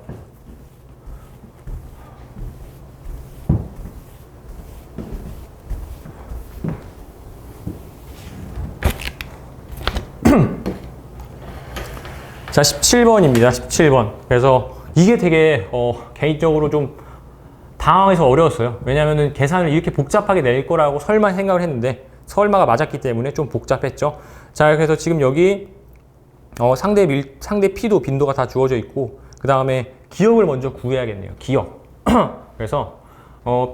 자, 17번입니다. 17번. 그래서 이게 되게 개인적으로 좀 당황해서 어려웠어요. 왜냐면은 계산을 이렇게 복잡하게 낼 거라고 설마 생각을 했는데, 설마가 맞았기 때문에 좀 복잡했죠. 자, 그래서 지금 여기 상대 P도 빈도가 다 주어져 있고, 그 다음에 기억을 먼저 구해야겠네요. 기억. 그래서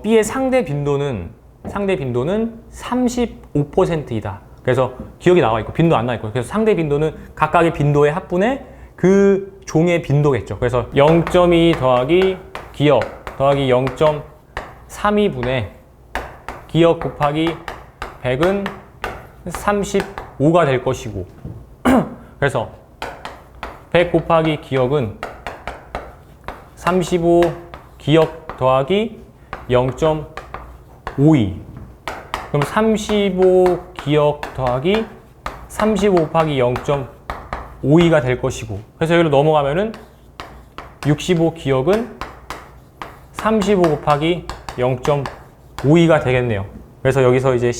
B의 상대 빈도는 35%이다. 그래서 기억이 나와 있고 빈도 안 나와 있고, 그래서 상대 빈도는 각각의 빈도의 합분의 그 종의 빈도겠죠. 그래서 0.2 더하기 기억 더하기 0.32분의 기억 곱하기 100은 35가 될 것이고, 그래서 100 곱하기 기억은 35 기억 더하기 0.52. 그럼 35 기억 더하기 35 곱하기 0.52가 될 것이고, 그래서 여기로 넘어가면은 65 기억은 35 곱하기 0.52가 되겠네요. 그래서 여기서 이제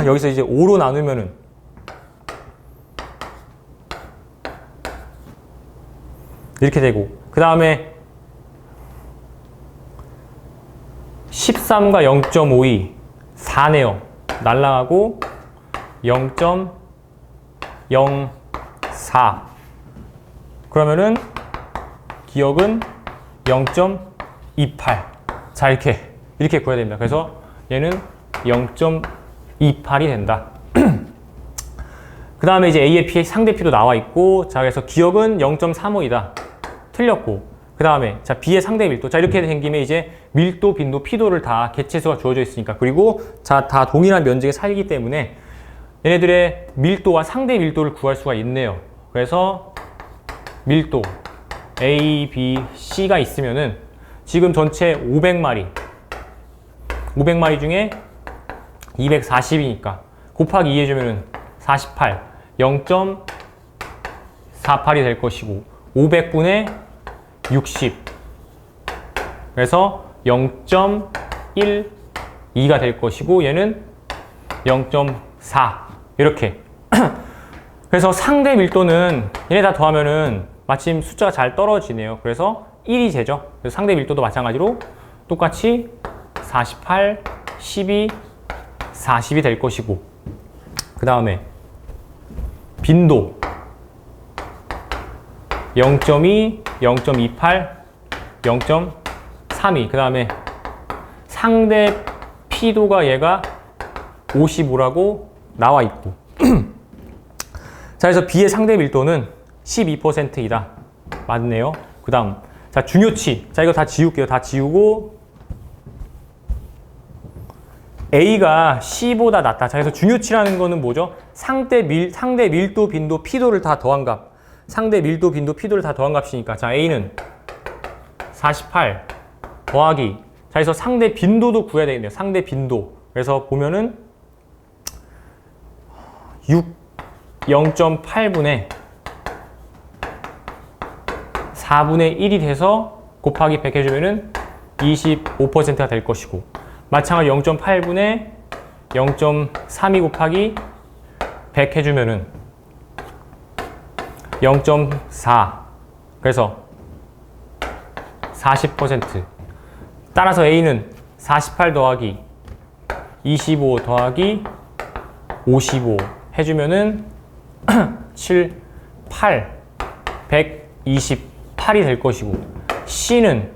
여기서 이제 5로 나누면은 이렇게 되고, 그 다음에 13과 0.52 4네요. 날라가고 0.04. 그러면은 기억은 0.28. 자, 이렇게 구해야 됩니다. 그래서 얘는 0.28이 된다. 그 다음에 이제 A의 P, 상대 P도 나와 있고, 자, 그래서 기억은 0.35이다. 틀렸고, 그 다음에 자, B의 상대 밀도. 자, 이렇게 된 김에 이제 밀도, 빈도, P도를 다 개체수가 주어져 있으니까, 그리고 자, 다 동일한 면적에 살기 때문에 얘네들의 밀도와 상대 밀도를 구할 수가 있네요. 그래서 밀도 A, B, C가 있으면은 지금 전체 500마리 중에 240이니까 곱하기 2 해주면은 48, 0.48이 될 것이고, 500분의 60. 그래서 0.12가 될 것이고, 얘는 0.4. 이렇게. 그래서 상대 밀도는 얘네 다 더하면은 마침 숫자가 잘 떨어지네요. 그래서 1이 되죠. 그래서 상대 밀도도 마찬가지로 똑같이 48, 12, 40이 될 것이고, 그 다음에 빈도 0.2, 0.28, 0.32. 그 다음에 상대 P도가 얘가 55라고 나와 있고. 자, 그래서 B의 상대 밀도는 12%이다. 맞네요. 그 다음, 자, 중요치. 자, 이거 다 지울게요. 다 지우고, A가 C보다 낮다. 자, 그래서 중요치라는 거는 뭐죠? 상대 밀도, 빈도, P도를 다 더한 값. 상대 밀도, 빈도, P도를 다 더한 값이니까, 자, A는 48 더하기, 자, 그래서 상대 빈도도 구해야 되겠네요. 상대 빈도. 그래서 보면은 0.8분의 4분의 1이 돼서 곱하기 100 해주면은 25%가 될 것이고, 마찬가지로 0.8분의 0.32 곱하기 100 해주면은 0.4. 그래서 40%. 따라서 A는 48 더하기 25 더하기 55 해주면은 7, 8, 128이 될 것이고, C는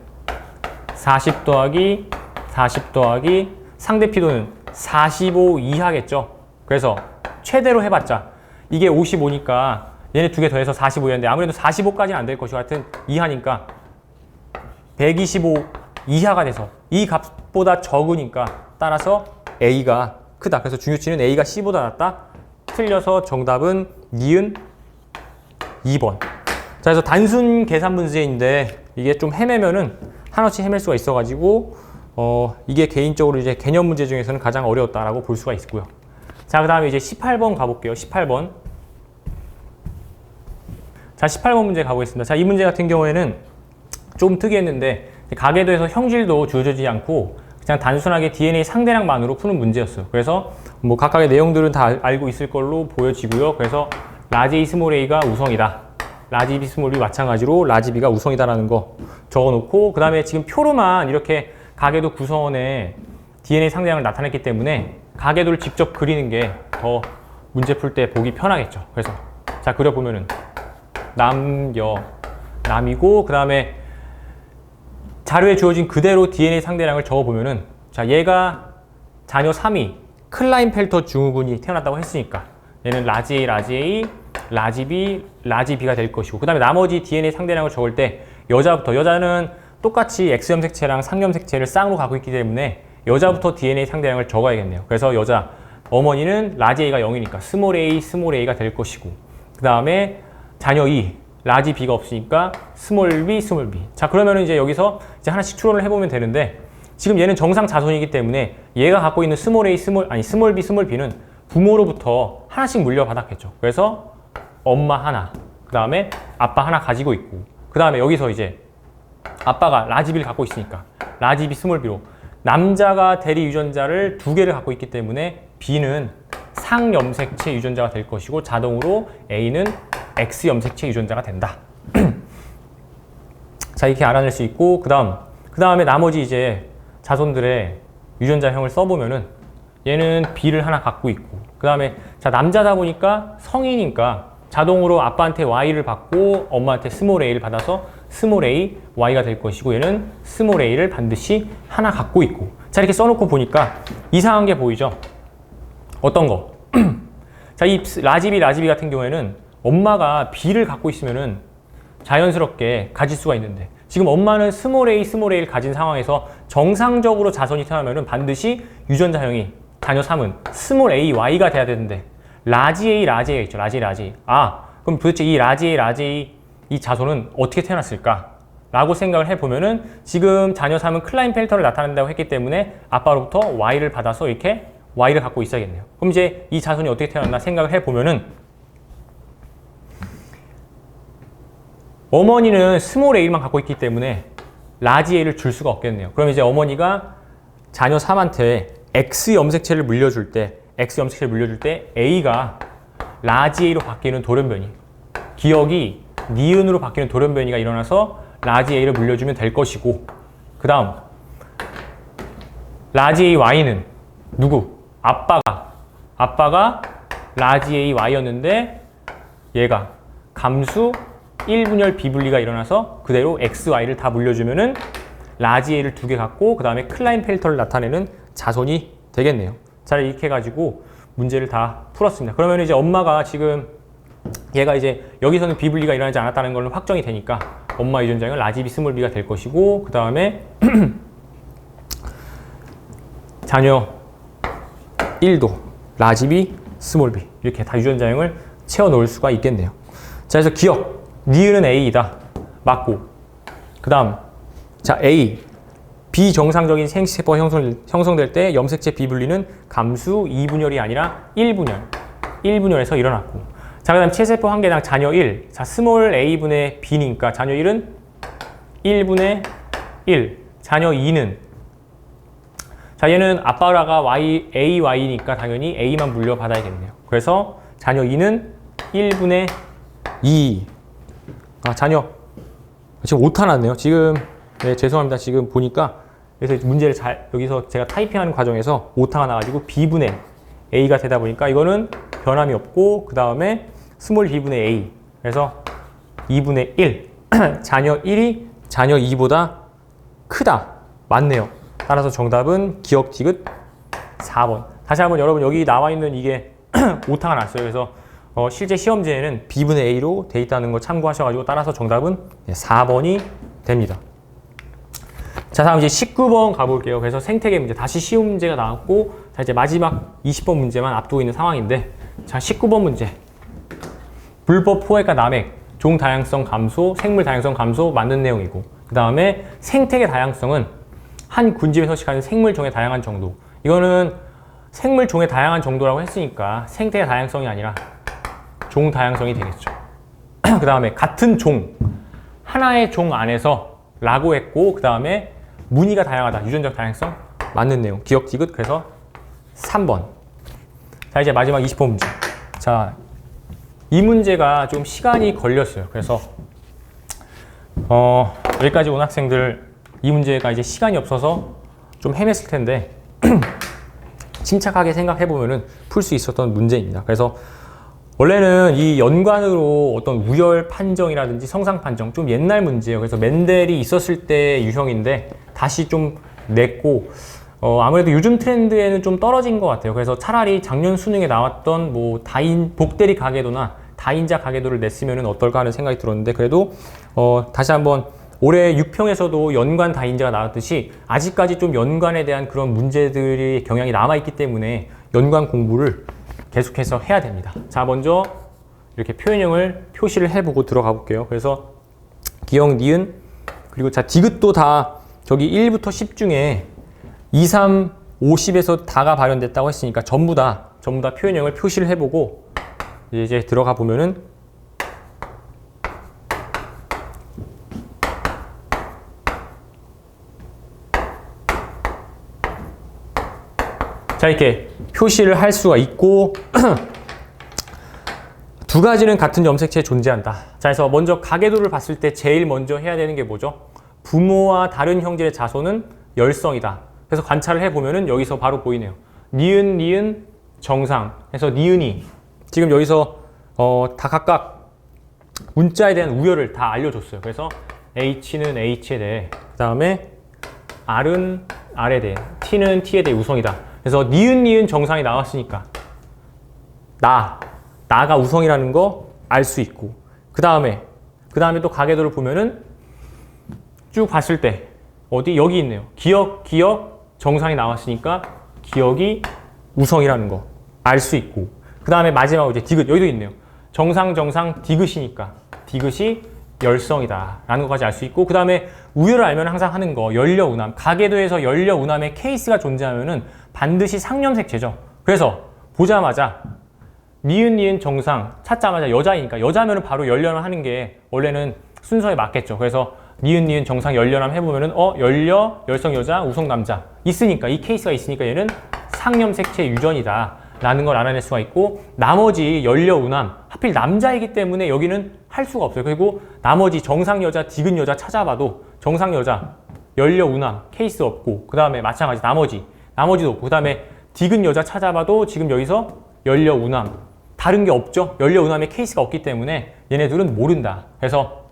40 더하기 40 더하기 상대 피도는 45 이하겠죠. 그래서 최대로 해봤자 이게 55니까 얘네 두 개 더해서 45였는데 아무래도 45까지는 안 될 것이고, 하여튼 이하니까 125 이하가 돼서 이 값보다 적으니까 따라서 A가 크다. 그래서 중요치는 A가 C보다 낮다. 틀려서 정답은 니은 2번. 자, 그래서 단순 계산 문제인데 이게 좀 헤매면은 한없이 헤맬 수가 있어가지고 이게 개인적으로 이제 개념 문제 중에서는 가장 어려웠다라고 볼 수가 있고요. 자, 그 다음에 이제 18번 가볼게요. 18번. 자, 18번 문제 가보겠습니다. 자, 이 문제 같은 경우에는 좀 특이했는데 가계도에서 형질도 주어지지 않고 그냥 단순하게 DNA 상대량만으로 푸는 문제였어요. 그래서 뭐 각각의 내용들은 다 알고 있을 걸로 보여지고요. 그래서 라지 A 스몰 A가 우성이다. 라지 B 스몰 B 마찬가지로 라지 B가 우성이다라는 거 적어놓고, 그 다음에 지금 표로만 이렇게 가계도 구성원의 DNA 상대량을 나타냈기 때문에 가계도를 직접 그리는 게 더 문제 풀 때 보기 편하겠죠. 그래서 자, 그려보면은 남이고, 그 다음에 자료에 주어진 그대로 DNA 상대량을 적어보면은, 자, 얘가 자녀 3이 클라인펠터 증후군이 태어났다고 했으니까 얘는 라지 A, 라지 A, 라지 B, 라지 B가 될 것이고, 그 다음에 나머지 DNA 상대량을 적을 때 여자는 똑같이 X염색체랑 상염색체를 쌍으로 갖고 있기 때문에 여자부터 DNA 상대량을 적어야겠네요. 그래서 여자 어머니는 라지 A가 0이니까 스몰 A가 될 것이고, 그 다음에 자녀 2 라지 B가 없으니까 스몰 B. 자, 그러면은 이제 여기서 이제 하나씩 추론을 해보면 되는데, 지금 얘는 정상 자손이기 때문에 얘가 갖고 있는 스몰 B, 스몰 B는 부모로부터 하나씩 물려받았겠죠. 그래서 엄마 하나, 그 다음에 아빠 하나 가지고 있고, 그 다음에 여기서 이제 아빠가 라지 B를 갖고 있으니까 라지 B 스몰 B로 남자가 대리 유전자를 2개를 갖고 있기 때문에 B는 상염색체 유전자가 될 것이고, 자동으로 A는 X염색체 유전자가 된다. 자, 이렇게 알아낼 수 있고, 그 다음에 나머지 이제 자손들의 유전자형을 써보면은 얘는 B를 하나 갖고 있고, 그 다음에 자, 남자다 보니까 성이니까 자동으로 아빠한테 Y를 받고 엄마한테 스몰 A를 받아서 스몰 A, Y가 될 것이고, 얘는 스몰 A를 반드시 하나 갖고 있고. 자, 이렇게 써놓고 보니까 이상한 게 보이죠? 어떤 거? 자, 이 라지 B 같은 경우에는 엄마가 B를 갖고 있으면은 자연스럽게 가질 수가 있는데, 지금 엄마는 스몰 A를 가진 상황에서 정상적으로 자손이 태어나면은 반드시 유전자형이 자녀 3은 스몰 A, Y가 돼야 되는데 라지 A가 있죠. 라지 A. 아, 그럼 도대체 이 라지 A 이 자손은 어떻게 태어났을까? 라고 생각을 해보면은 지금 자녀 3은 클라인펠터를 나타낸다고 했기 때문에 아빠로부터 Y를 받아서 이렇게 Y를 갖고 있어야겠네요. 그럼 이제 이 자손이 어떻게 태어났나 생각을 해보면은 어머니는 스몰 A만 갖고 있기 때문에 라지 A를 줄 수가 없겠네요. 그럼 이제 어머니가 자녀 3한테 X 염색체를 물려줄 때 A가 라지 A로 바뀌는 돌연변이, 기억이 니은으로 바뀌는 돌연변이가 일어나서 라지 A를 물려주면 될 것이고, 그 다음 라지 A Y는 누구? 아빠가 라지 A Y였는데 얘가 감수 1분열 비분리가 일어나서 그대로 XY를 다 물려주면은 라지 A를 2개 갖고 그 다음에 클라인펠터를 나타내는 자손이 되겠네요. 자, 이렇게 해가지고 문제를 다 풀었습니다. 그러면 이제 엄마가 지금 얘가 이제 여기서는 비분리가 일어나지 않았다는 걸로 확정이 되니까 엄마 유전자형은 라지 B 스몰 B가 될 것이고, 그 다음에 자녀 1도 라지 B 스몰 B 이렇게 다 유전자형을 채워 놓을 수가 있겠네요. 자, 그래서 기억 니은은 A이다 맞고, 그 다음 자 A 비정상적인 생식세포가 형성될 때 염색체 비분리는 감수 2분열이 아니라 1분열에서 일어났고, 자, 그 다음 체세포 한 개당 자녀 1, 자 스몰 A분의 B니까 자녀 1은 1분의 1, 자녀 2는 자 얘는 아빠가 AY니까 당연히 A만 물려받아야겠네요. 그래서 자녀 2는 1분의 2. 자녀 지금 오타 났네요. 지금 네, 죄송합니다. 지금 보니까 그래서 문제를 여기서 제가 타이핑하는 과정에서 오타가 나가지고 B분의 A가 되다 보니까 이거는 변함이 없고 그 다음에 스몰 B분의 A 그래서 2분의 1 자녀 1이 자녀 2보다 크다. 맞네요. 따라서 정답은 기억 디귿 4번. 다시 한번 여러분 여기 나와 있는 이게 오타가 났어요. 그래서 실제 시험지에는 B분의 A로 돼 있다는 거 참고하셔가지고 따라서 정답은 4번이 됩니다. 자, 다음 이제 19번 가볼게요. 그래서 생태계 문제 다시 쉬운 문제가 나왔고 자 이제 마지막 20번 문제만 앞두고 있는 상황인데 자 19번 문제 불법 포획과 남획, 종 다양성 감소, 생물 다양성 감소 맞는 내용이고 그 다음에 생태계 다양성은 한 군집에 서식하는 생물 종의 다양한 정도. 이거는 생물 종의 다양한 정도라고 했으니까 생태계 다양성이 아니라 종 다양성이 되겠죠. 그 다음에 같은 종, 하나의 종 안에서 라고 했고 그 다음에 무늬가 다양하다. 유전적 다양성 맞는 내용. 기억 디귿 그래서 3번. 자 이제 마지막 20번 문제. 자, 이 문제가 좀 시간이 걸렸어요. 그래서 여기까지 온 학생들 이 문제가 이제 시간이 없어서 좀 헤맸을 텐데 침착하게 생각해 보면은 풀 수 있었던 문제입니다. 그래서 원래는 이 연관으로 어떤 우열 판정이라든지 성상 판정 좀 옛날 문제예요. 그래서 멘델이 있었을 때 유형인데 다시 좀 냈고 아무래도 요즘 트렌드에는 좀 떨어진 것 같아요. 그래서 차라리 작년 수능에 나왔던 뭐 복대리 가계도나 다인자 가계도를 냈으면 어떨까 하는 생각이 들었는데 그래도 다시 한번 올해 6평에서도 연관 다인자가 나왔듯이 아직까지 좀 연관에 대한 그런 문제들이 경향이 남아있기 때문에 연관 공부를 계속해서 해야 됩니다. 자, 먼저 이렇게 표현형을 표시를 해보고 들어가 볼게요. 그래서 기억, 니은, 그리고 자, 디귿도 다 저기 1부터 10 중에 2, 3, 50에서 다가 발현됐다고 했으니까 전부 다 표현형을 표시를 해보고 이제 들어가 보면은 자 이렇게 표시를 할 수가 있고 두 가지는 같은 염색체에 존재한다. 자 그래서 먼저 가계도를 봤을 때 제일 먼저 해야 되는 게 뭐죠? 부모와 다른 형질의 자손은 열성이다. 그래서 관찰을 해보면은 여기서 바로 보이네요. 니은, 니은, 정상 해서 니은이 지금 여기서 다 각각 문자에 대한 우열을 다 알려줬어요. 그래서 H는 H에 대해 그 다음에 R은 R에 대해 T는 T에 대해 우성이다. 그래서 니은, 니은 정상이 나왔으니까 나가 우성이라는 거 알 수 있고 그 다음에 또 가계도를 보면은 쭉 봤을 때 여기 있네요. 기억 정상이 나왔으니까 기억이 우성이라는 거 알 수 있고 그 다음에 마지막으로 이제 디귿 여기도 있네요. 정상 디귿이니까 디귿이 열성이다 라는 것까지 알 수 있고 그 다음에 우열을 알면 항상 하는 거 연려운암 가계도에서 연려운암의 케이스가 존재하면은 반드시 상염색체죠. 그래서 보자마자 니은 정상 찾자마자 여자이니까 여자면은 바로 열려남 하는 게 원래는 순서에 맞겠죠. 그래서 니은 정상 열려남 해보면은 열성 여자 우성 남자 있으니까 이 케이스가 있으니까 얘는 상염색체 유전이다 라는 걸 알아낼 수가 있고 나머지 열려운암 하필 남자이기 때문에 여기는 할 수가 없어요. 그리고 나머지 정상 여자 디귿 여자 찾아봐도 정상 여자 열려운암 케이스 없고 그 다음에 마찬가지 나머지도 없고 그 다음에 디귿 여자 찾아봐도 지금 여기서 열려운암 다른 게 없죠. 열려운암의 케이스가 없기 때문에 얘네들은 모른다. 그래서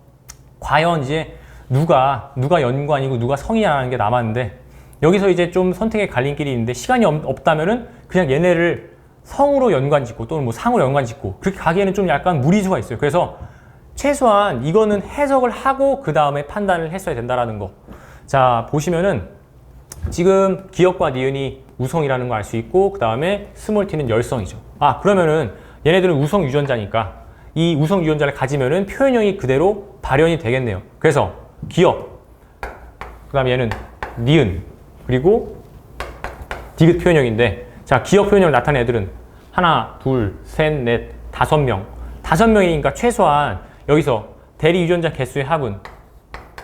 과연 이제 누가 연관이고 누가 성이냐라는 게 남았는데 여기서 이제 좀 선택의 갈림길이 있는데 시간이 없다면은 그냥 얘네를 성으로 연관짓고 또는 뭐 상으로 연관짓고 그렇게 가기에는 좀 약간 무리수가 있어요. 그래서 최소한 이거는 해석을 하고 그 다음에 판단을 했어야 된다라는 거. 자 보시면은 지금 기억과 니은이 우성이라는 거 알 수 있고 그 다음에 스몰 t는 열성이죠. 그러면은 얘네들은 우성 유전자니까 이 우성 유전자를 가지면은 표현형이 그대로 발현이 되겠네요. 그래서 기억 그 다음에 얘는 니은 그리고 디귿 표현형인데 자 기억 표현형을 나타낸 애들은 하나, 둘, 셋, 넷, 5명 5명이니까 최소한 여기서 대리 유전자 개수의 합은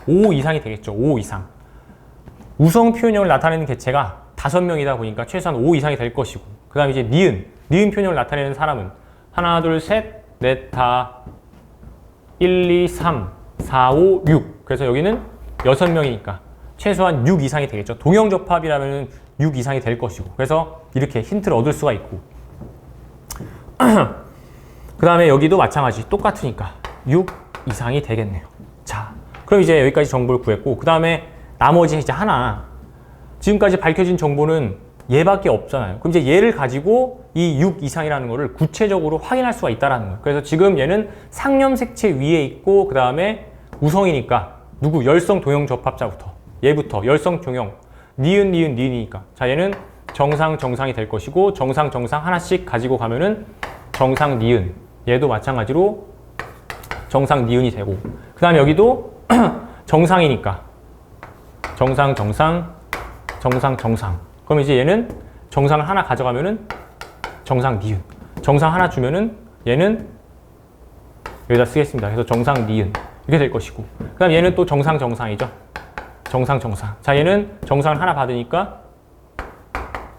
5 이상이 되겠죠. 5 이상 우성 표현형을 나타내는 개체가 5명이다 보니까 최소한 5 이상이 될 것이고, 그 다음에 이제 니은 표현형을 나타내는 사람은 하나, 둘, 셋, 넷, 다 1, 2, 3, 4, 5, 6. 그래서 여기는 6명이니까 최소한 6 이상이 되겠죠. 동형접합이라면 6 이상이 될 것이고, 그래서 이렇게 힌트를 얻을 수가 있고, 그 다음에 여기도 마찬가지 똑같으니까 6 이상이 되겠네요. 자, 그럼 이제 여기까지 정보를 구했고, 그 다음에 나머지 이제 하나, 지금까지 밝혀진 정보는 얘밖에 없잖아요. 그럼 이제 얘를 가지고 이 6 이상이라는 거를 구체적으로 확인할 수가 있다는 거예요. 그래서 지금 얘는 상염색체 위에 있고, 그 다음에 우성이니까 누구? 열성 동형 접합자부터, 얘부터 열성 종형, 니은이니까, 자, 얘는 정상이 될 것이고, 정상 하나씩 가지고 가면은 정상 니은, 얘도 마찬가지로 정상 니은이 되고, 그 다음에 여기도 정상이니까 정상. 그럼 이제 얘는 정상을 하나 가져가면은 정상 니은, 정상 하나 주면은 얘는 여기다 쓰겠습니다. 그래서 정상 니은 이렇게 될 것이고, 그 다음 얘는 또 정상이죠. 정상. 자, 얘는 정상을 하나 받으니까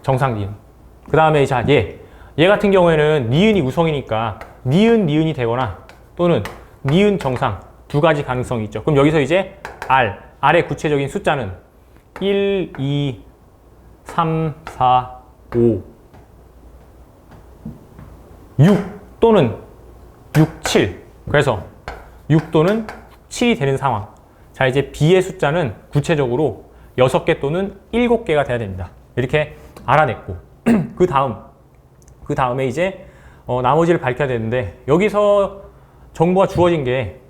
정상 니은. 그 다음에 자, 얘 같은 경우에는 니은이 우성이니까 니은이 되거나 또는 니은 정상, 두 가지 가능성이 있죠. 그럼 여기서 이제 R의 구체적인 숫자는 1, 2, 3, 4, 5, 6 또는 6, 7. 그래서 6 또는 7이 되는 상황. 자, 이제 B의 숫자는 구체적으로 6개 또는 7개가 돼야 됩니다. 이렇게 알아냈고, 그 다음에 이제 나머지를 밝혀야 되는데, 여기서 정보가 주어진 게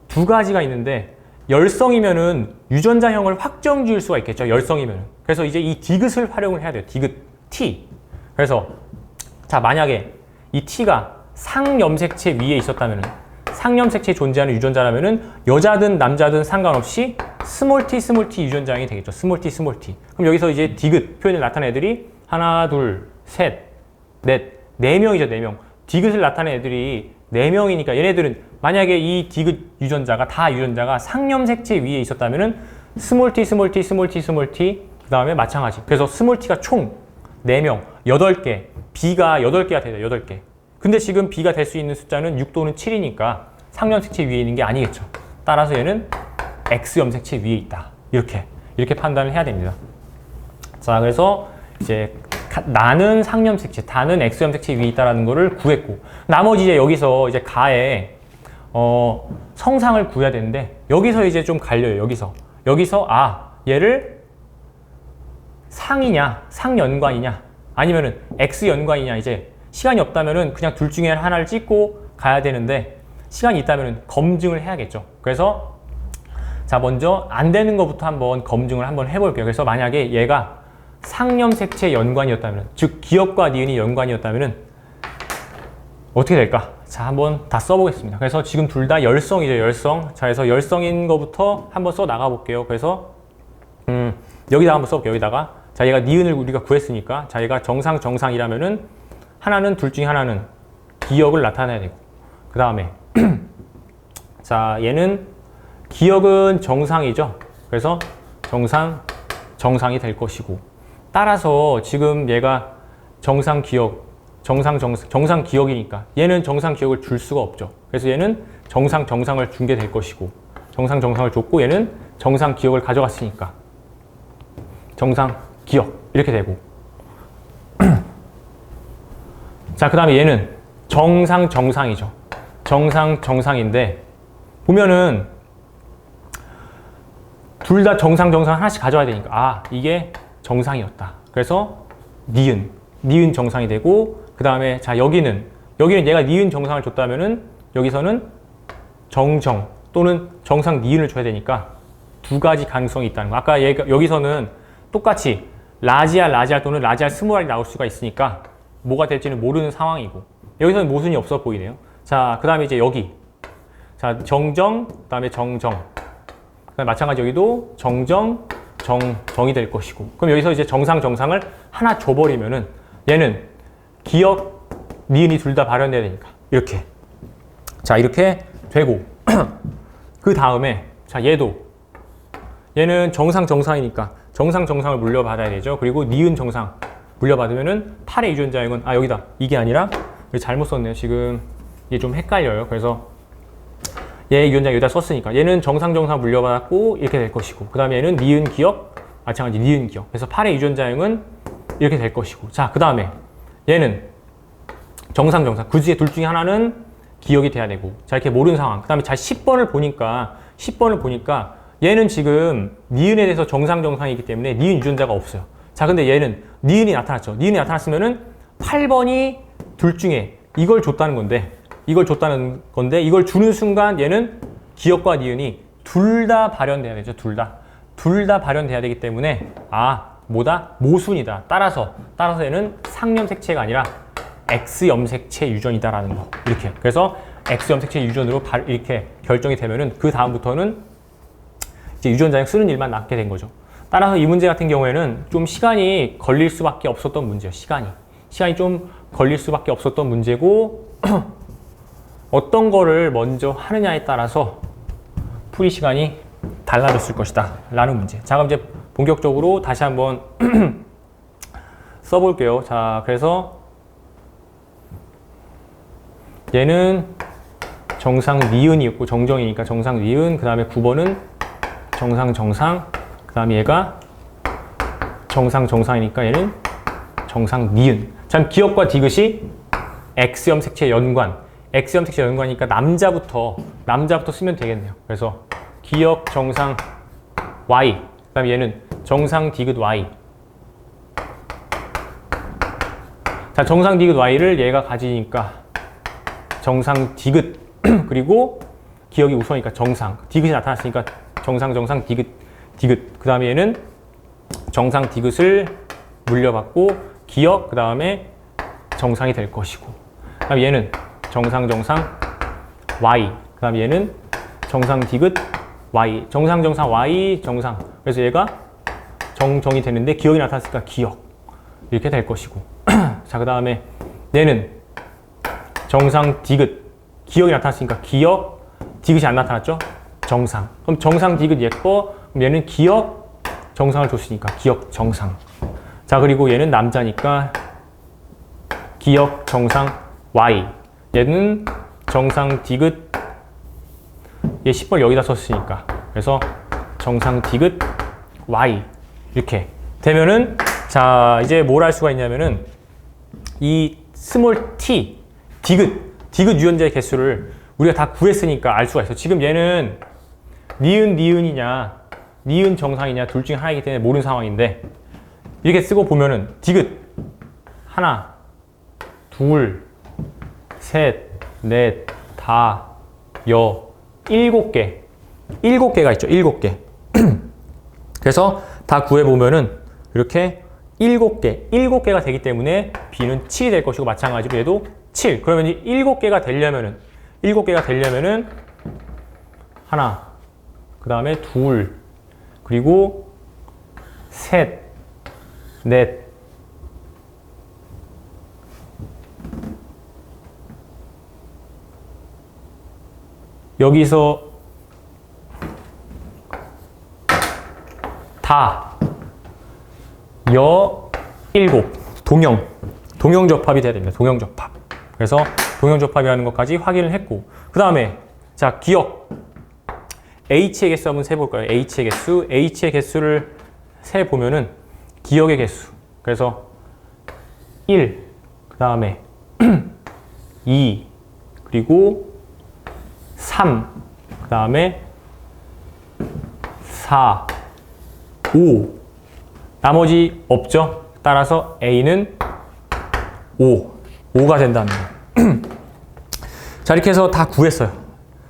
두 가지가 있는데, 열성이면은 유전자형을 확정 지을 수가 있겠죠. 열성이면은. 그래서 이제 이 디귿을 활용을 해야 돼요. 디귿 T. 그래서 자, 만약에 이 T가 상염색체 위에 있었다면은, 상염색체에 존재하는 유전자라면은 여자든 남자든 상관없이 스몰 t 유전자형이 되겠죠. 스몰 t. 그럼 여기서 이제 디귿 표현을 나타낸 애들이 하나, 둘, 셋, 넷, 4명이죠. 4명. 디귿을 나타낸 애들이 4명이니까 얘네들은 만약에 이 디귿 유전자가 상염색체 위에 있었다면은 스몰 t, 그 다음에 마찬가지. 그래서 스몰 t가 총 4명, 8개, b가 8개가 돼요. 8개. 근데 지금 b가 될 수 있는 숫자는 6 또는 7이니까 상염색체 위에 있는 게 아니겠죠. 따라서 얘는 X염색체 위에 있다. 이렇게 판단을 해야 됩니다. 자, 그래서 이제 나는 상염색체, 다는 X염색체 위에 있다라는 거를 구했고, 나머지 이제 여기서 이제 가에 성상을 구해야 되는데, 여기서 이제 좀 갈려요. 여기서 얘를 상이냐, 상연관이냐, 아니면은 X연관이냐, 이제 시간이 없다면은 그냥 둘 중에 하나를 찍고 가야 되는데, 시간이 있다면은 검증을 해야겠죠. 그래서 자, 먼저 안 되는 것부터 한번 검증을 한번 해볼게요. 그래서 만약에 얘가 상염색체 연관이었다면, 즉 기역과 니은이 연관이었다면 어떻게 될까? 자, 한번 다 써보겠습니다. 그래서 지금 둘 다 열성이죠. 열성. 자, 그래서 열성인 거부터 한번 써 나가 볼게요. 그래서 여기다 한번 써볼게요. 여기다가 자, 얘가 니은을 우리가 구했으니까, 자, 얘가 정상이라면은 하나는, 둘 중에 하나는 기역을 나타내야 되고, 그 다음에 자, 얘는 기역은 정상이죠. 그래서 정상이 될 것이고, 따라서 지금 얘가 정상 기역이니까 얘는 정상 기역을 줄 수가 없죠. 그래서 얘는 정상을 준 게 될 것이고, 정상을 줬고, 얘는 정상 기역을 가져갔으니까 정상 기역 이렇게 되고, 자, 그 다음에 얘는 정상이죠. 정상인데 보면은 둘 다 정상 하나씩 가져와야 되니까 이게 정상이었다. 그래서 니은 정상이 되고, 그 다음에 자, 여기는 얘가 니은 정상을 줬다면은 여기서는 정정 또는 정상 니은을 줘야 되니까 두 가지 가능성이 있다는 거. 아까 여기서는 똑같이 라지알 또는 라지알 스몰이 나올 수가 있으니까 뭐가 될지는 모르는 상황이고, 여기서는 모순이 없어 보이네요. 자, 그 다음에 이제 여기 자, 정정, 그 다음에 정정, 그 다음에 마찬가지 여기도 정정이 될 것이고, 그럼 여기서 이제 정상을 하나 줘버리면은 얘는 기역, 니은이 둘 다 발현돼야 되니까 이렇게 이렇게 되고, 그 다음에 자, 얘는 정상이니까 정상을 물려받아야 되죠. 그리고 니은 정상 물려받으면은 8의 유전자형은 여기다 이게 아니라 잘못 썼네요. 지금 이게 좀 헷갈려요. 그래서 얘 유전자 여기다 썼으니까 얘는 정상 물려받았고 이렇게 될 것이고 그 다음에 얘는 니은 기억 마찬가지 니은 기억. 그래서 8의 유전자형은 이렇게 될 것이고 자 그 다음에 얘는 정상 그 중에 둘 중에 하나는 기억이 돼야 되고 자 이렇게 모르는 상황. 그 다음에 자 10번을 보니까 얘는 지금 니은에 대해서 정상이기 때문에 니은 유전자가 없어요. 자 근데 얘는 니은이 나타났죠. 니은이 나타났으면은 8번이 둘 중에 이걸 줬다는 건데 이걸 주는 순간 얘는 기억과 니은이 둘 다 발현돼야 되죠. 둘 다 발현돼야 되기 때문에 모순이다. 따라서 얘는 상염색체가 아니라 X염색체 유전이다라는 거. 이렇게. 그래서 X염색체 유전으로 이렇게 결정이 되면은 그 다음부터는 이제 유전자형 쓰는 일만 남게 된 거죠. 따라서 이 문제 같은 경우에는 좀 시간이 걸릴 수밖에 없었던 문제예요. 시간이 좀 걸릴 수밖에 없었던 문제고 어떤 거를 먼저 하느냐에 따라서 풀이 시간이 달라졌을 것이다 라는 문제. 자 그럼 이제 본격적으로 다시 한번 써볼게요. 자 그래서 얘는 정상 니은이었고 정정이니까 정상 니은 그 다음에 9번은 정상 그 다음에 얘가 정상이니까 얘는 정상 니은. 참 기억과 디귿이 X염색체 연관이니까 남자부터 쓰면 되겠네요. 그래서 기억 정상 Y 그 다음에 얘는 정상 디귿 Y. 자 정상 디귿 Y를 얘가 가지니까 정상 디귿 그리고 기억이 우선이니까 정상 디귿이 나타났으니까 정상 디귿 그 다음에 얘는 정상 디귿을 물려받고 기억 그 다음에 정상이 될 것이고 그 다음에 얘는 정상 Y 그 다음에 얘는 정상 디귿 Y 정상 Y 정상. 그래서 얘가 정이 되는데 기억이 나타났으니까 기억 이렇게 될 것이고 자 그 다음에 얘는 정상 디귿 기억이 나타났으니까 기억 디귿이 안 나타났죠? 정상. 그럼 정상 디귿 얘거 얘는 기억 정상을 줬으니까 기억 정상. 자 그리고 얘는 남자니까 기억 정상 Y. 얘는 정상 디귿 얘 10번 여기다 썼으니까 그래서 정상 디귿 Y 이렇게 되면은 자 이제 뭘 할 수가 있냐면은 이 스몰 t 디귿 유전자의 개수를 우리가 다 구했으니까 알 수가 있어. 지금 얘는 니은이냐 니은 정상이냐 둘 중에 하나이기 때문에 모르는 상황인데 이렇게 쓰고 보면은 디귿 하나 둘 셋 넷 다 여 일곱 개가 있죠. 7개. 그래서 다 구해보면은 이렇게 7개가 되기 때문에 B는 7이 될 것이고 마찬가지로 얘도 7. 그러면 이 7개가 되려면은 하나, 그 다음에 둘, 그리고 셋, 넷, 여기서 다, 일곱, 동형접합이 돼야 됩니다. 동형접합. 그래서 동형접합이라는 것까지 확인을 했고, 그 다음에 자 기억 H의 개수 한번 세볼까요? H의 개수를 세보면은 기억의 개수. 그래서 1, 그 다음에 2, 그리고 3, 그 다음에 4, 5. 나머지 없죠? 따라서 A는 5가 된다는 거예요. 자, 이렇게 해서 다 구했어요.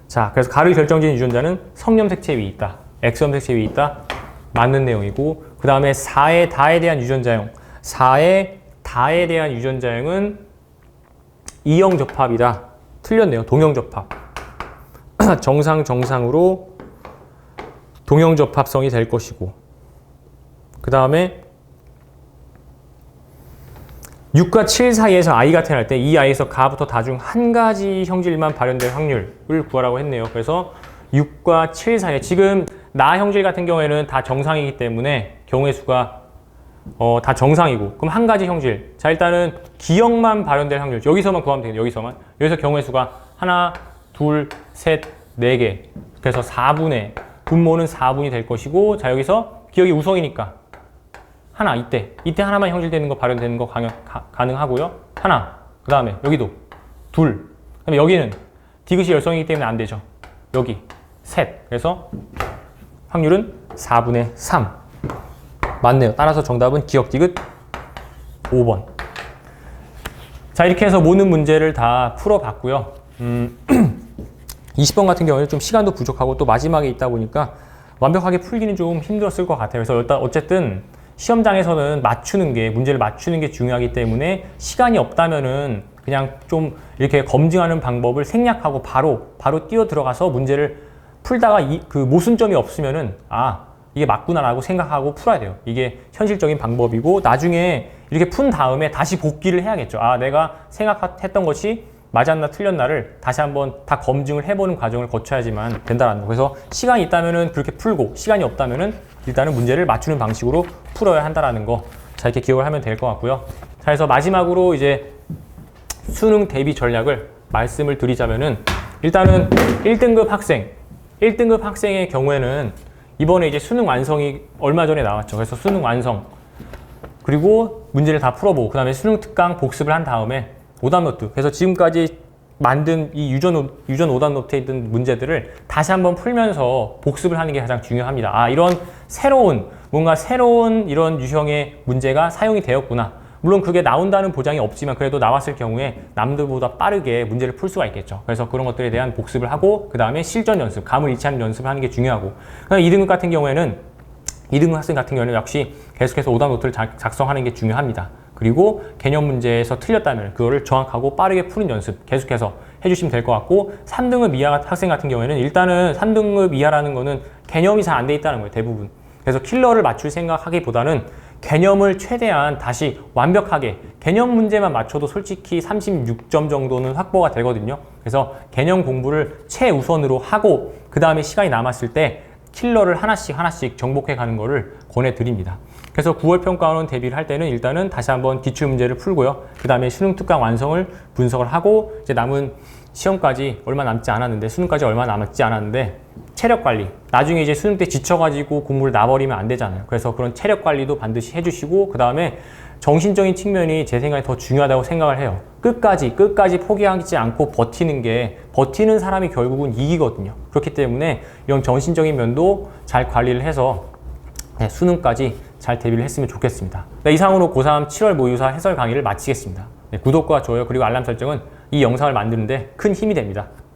자, 그래서 가를 결정지은 유전자는 성염색체 위에 있다. X염색체 위에 있다. 맞는 내용이고, 그 다음에 4의 다에 대한 유전자형. 4의 다에 대한 유전자형은 이형 접합이다. 틀렸네요. 동형 접합. 정상으로 동형 접합성이 될 것이고, 그 다음에 6과 7 사이에서 i가 태어날 때 이 i에서 가부터 다 중 한 가지 형질만 발현될 확률을 구하라고 했네요. 그래서 6과 7 사이에 지금 나 형질 같은 경우에는 다 정상이기 때문에 경우의 수가 다 정상이고, 그럼 한 가지 형질. 자, 일단은 기억만 발현될 확률. 여기서만 구하면 되겠네요. 여기서만. 여기서 경우의 수가 하나, 둘, 셋, 네 개. 그래서 4분의, 분모는 4분이 될 것이고, 자, 여기서 기억이 우성이니까 하나, 이때 하나만 형질되는 거, 발현되는 거 가능하고요. 하나. 그 다음에 여기도 둘. 그 다음에 여기는 디귿이 열성이기 때문에 안 되죠. 여기 셋. 그래서 확률은 4분의 3. 맞네요. 따라서 정답은 기억 디귿 5번. 자, 이렇게 해서 모든 문제를 다 풀어봤고요. 20번 같은 경우는 좀 시간도 부족하고 또 마지막에 있다 보니까 완벽하게 풀기는 좀 힘들었을 것 같아요. 그래서 일단 어쨌든 시험장에서는 문제를 맞추는 게 중요하기 때문에 시간이 없다면은 그냥 좀 이렇게 검증하는 방법을 생략하고 바로 뛰어 들어가서 문제를 풀다가 그 모순점이 없으면은 이게 맞구나라고 생각하고 풀어야 돼요. 이게 현실적인 방법이고, 나중에 이렇게 푼 다음에 다시 복기를 해야겠죠. 내가 생각했던 것이 맞았나 틀렸나를 다시 한번 다 검증을 해보는 과정을 거쳐야지만 된다는 거. 그래서 시간이 있다면은 그렇게 풀고, 시간이 없다면은 일단은 문제를 맞추는 방식으로 풀어야 한다는 거. 자, 이렇게 기억을 하면 될 것 같고요. 자, 그래서 마지막으로 이제 수능 대비 전략을 말씀을 드리자면은, 일단은 1등급 학생의 경우에는 이번에 이제 수능 완성이 얼마 전에 나왔죠. 그래서 수능 완성, 그리고 문제를 다 풀어보고, 그 다음에 수능 특강 복습을 한 다음에 오답노트. 그래서 지금까지 만든 이 유전 오답노트에 있던 문제들을 다시 한번 풀면서 복습을 하는 게 가장 중요합니다. 이런 새로운 이런 유형의 문제가 사용이 되었구나. 물론 그게 나온다는 보장이 없지만 그래도 나왔을 경우에 남들보다 빠르게 문제를 풀 수가 있겠죠. 그래서 그런 것들에 대한 복습을 하고, 그 다음에 실전 연습, 감을 잃지 않는 연습을 하는 게 중요하고, 2등급 학생 같은 경우에는 역시 계속해서 오답노트를 작성하는 게 중요합니다. 그리고 개념 문제에서 틀렸다면 그거를 정확하고 빠르게 푸는 연습 계속해서 해주시면 될 것 같고, 3등급 이하 학생 같은 경우에는 일단은 3등급 이하라는 거는 개념이 잘 안 돼 있다는 거예요, 대부분. 그래서 킬러를 맞출 생각하기보다는 개념을 최대한 다시 완벽하게, 개념 문제만 맞춰도 솔직히 36점 정도는 확보가 되거든요. 그래서 개념 공부를 최우선으로 하고, 그 다음에 시간이 남았을 때 킬러를 하나씩 정복해 가는 거를 권해드립니다. 그래서 9월 평가원 대비를 할 때는 일단은 다시 한번 기출문제를 풀고요. 그 다음에 수능 특강 완성을 분석을 하고, 이제 남은 시험까지 얼마 남지 않았는데, 수능까지 얼마 남지 않았는데, 체력 관리. 나중에 이제 수능 때 지쳐가지고 공부를 놔버리면 안 되잖아요. 그래서 그런 체력 관리도 반드시 해주시고, 그 다음에 정신적인 측면이 제 생각에 더 중요하다고 생각을 해요. 끝까지 포기하지 않고 버티는 사람이 결국은 이기거든요. 그렇기 때문에 이런 정신적인 면도 잘 관리를 해서 수능까지 잘 대비를 했으면 좋겠습니다. 이상으로 고3 7월 모의고사 해설 강의를 마치겠습니다. 구독과 좋아요 그리고 알람 설정은 이 영상을 만드는데 큰 힘이 됩니다.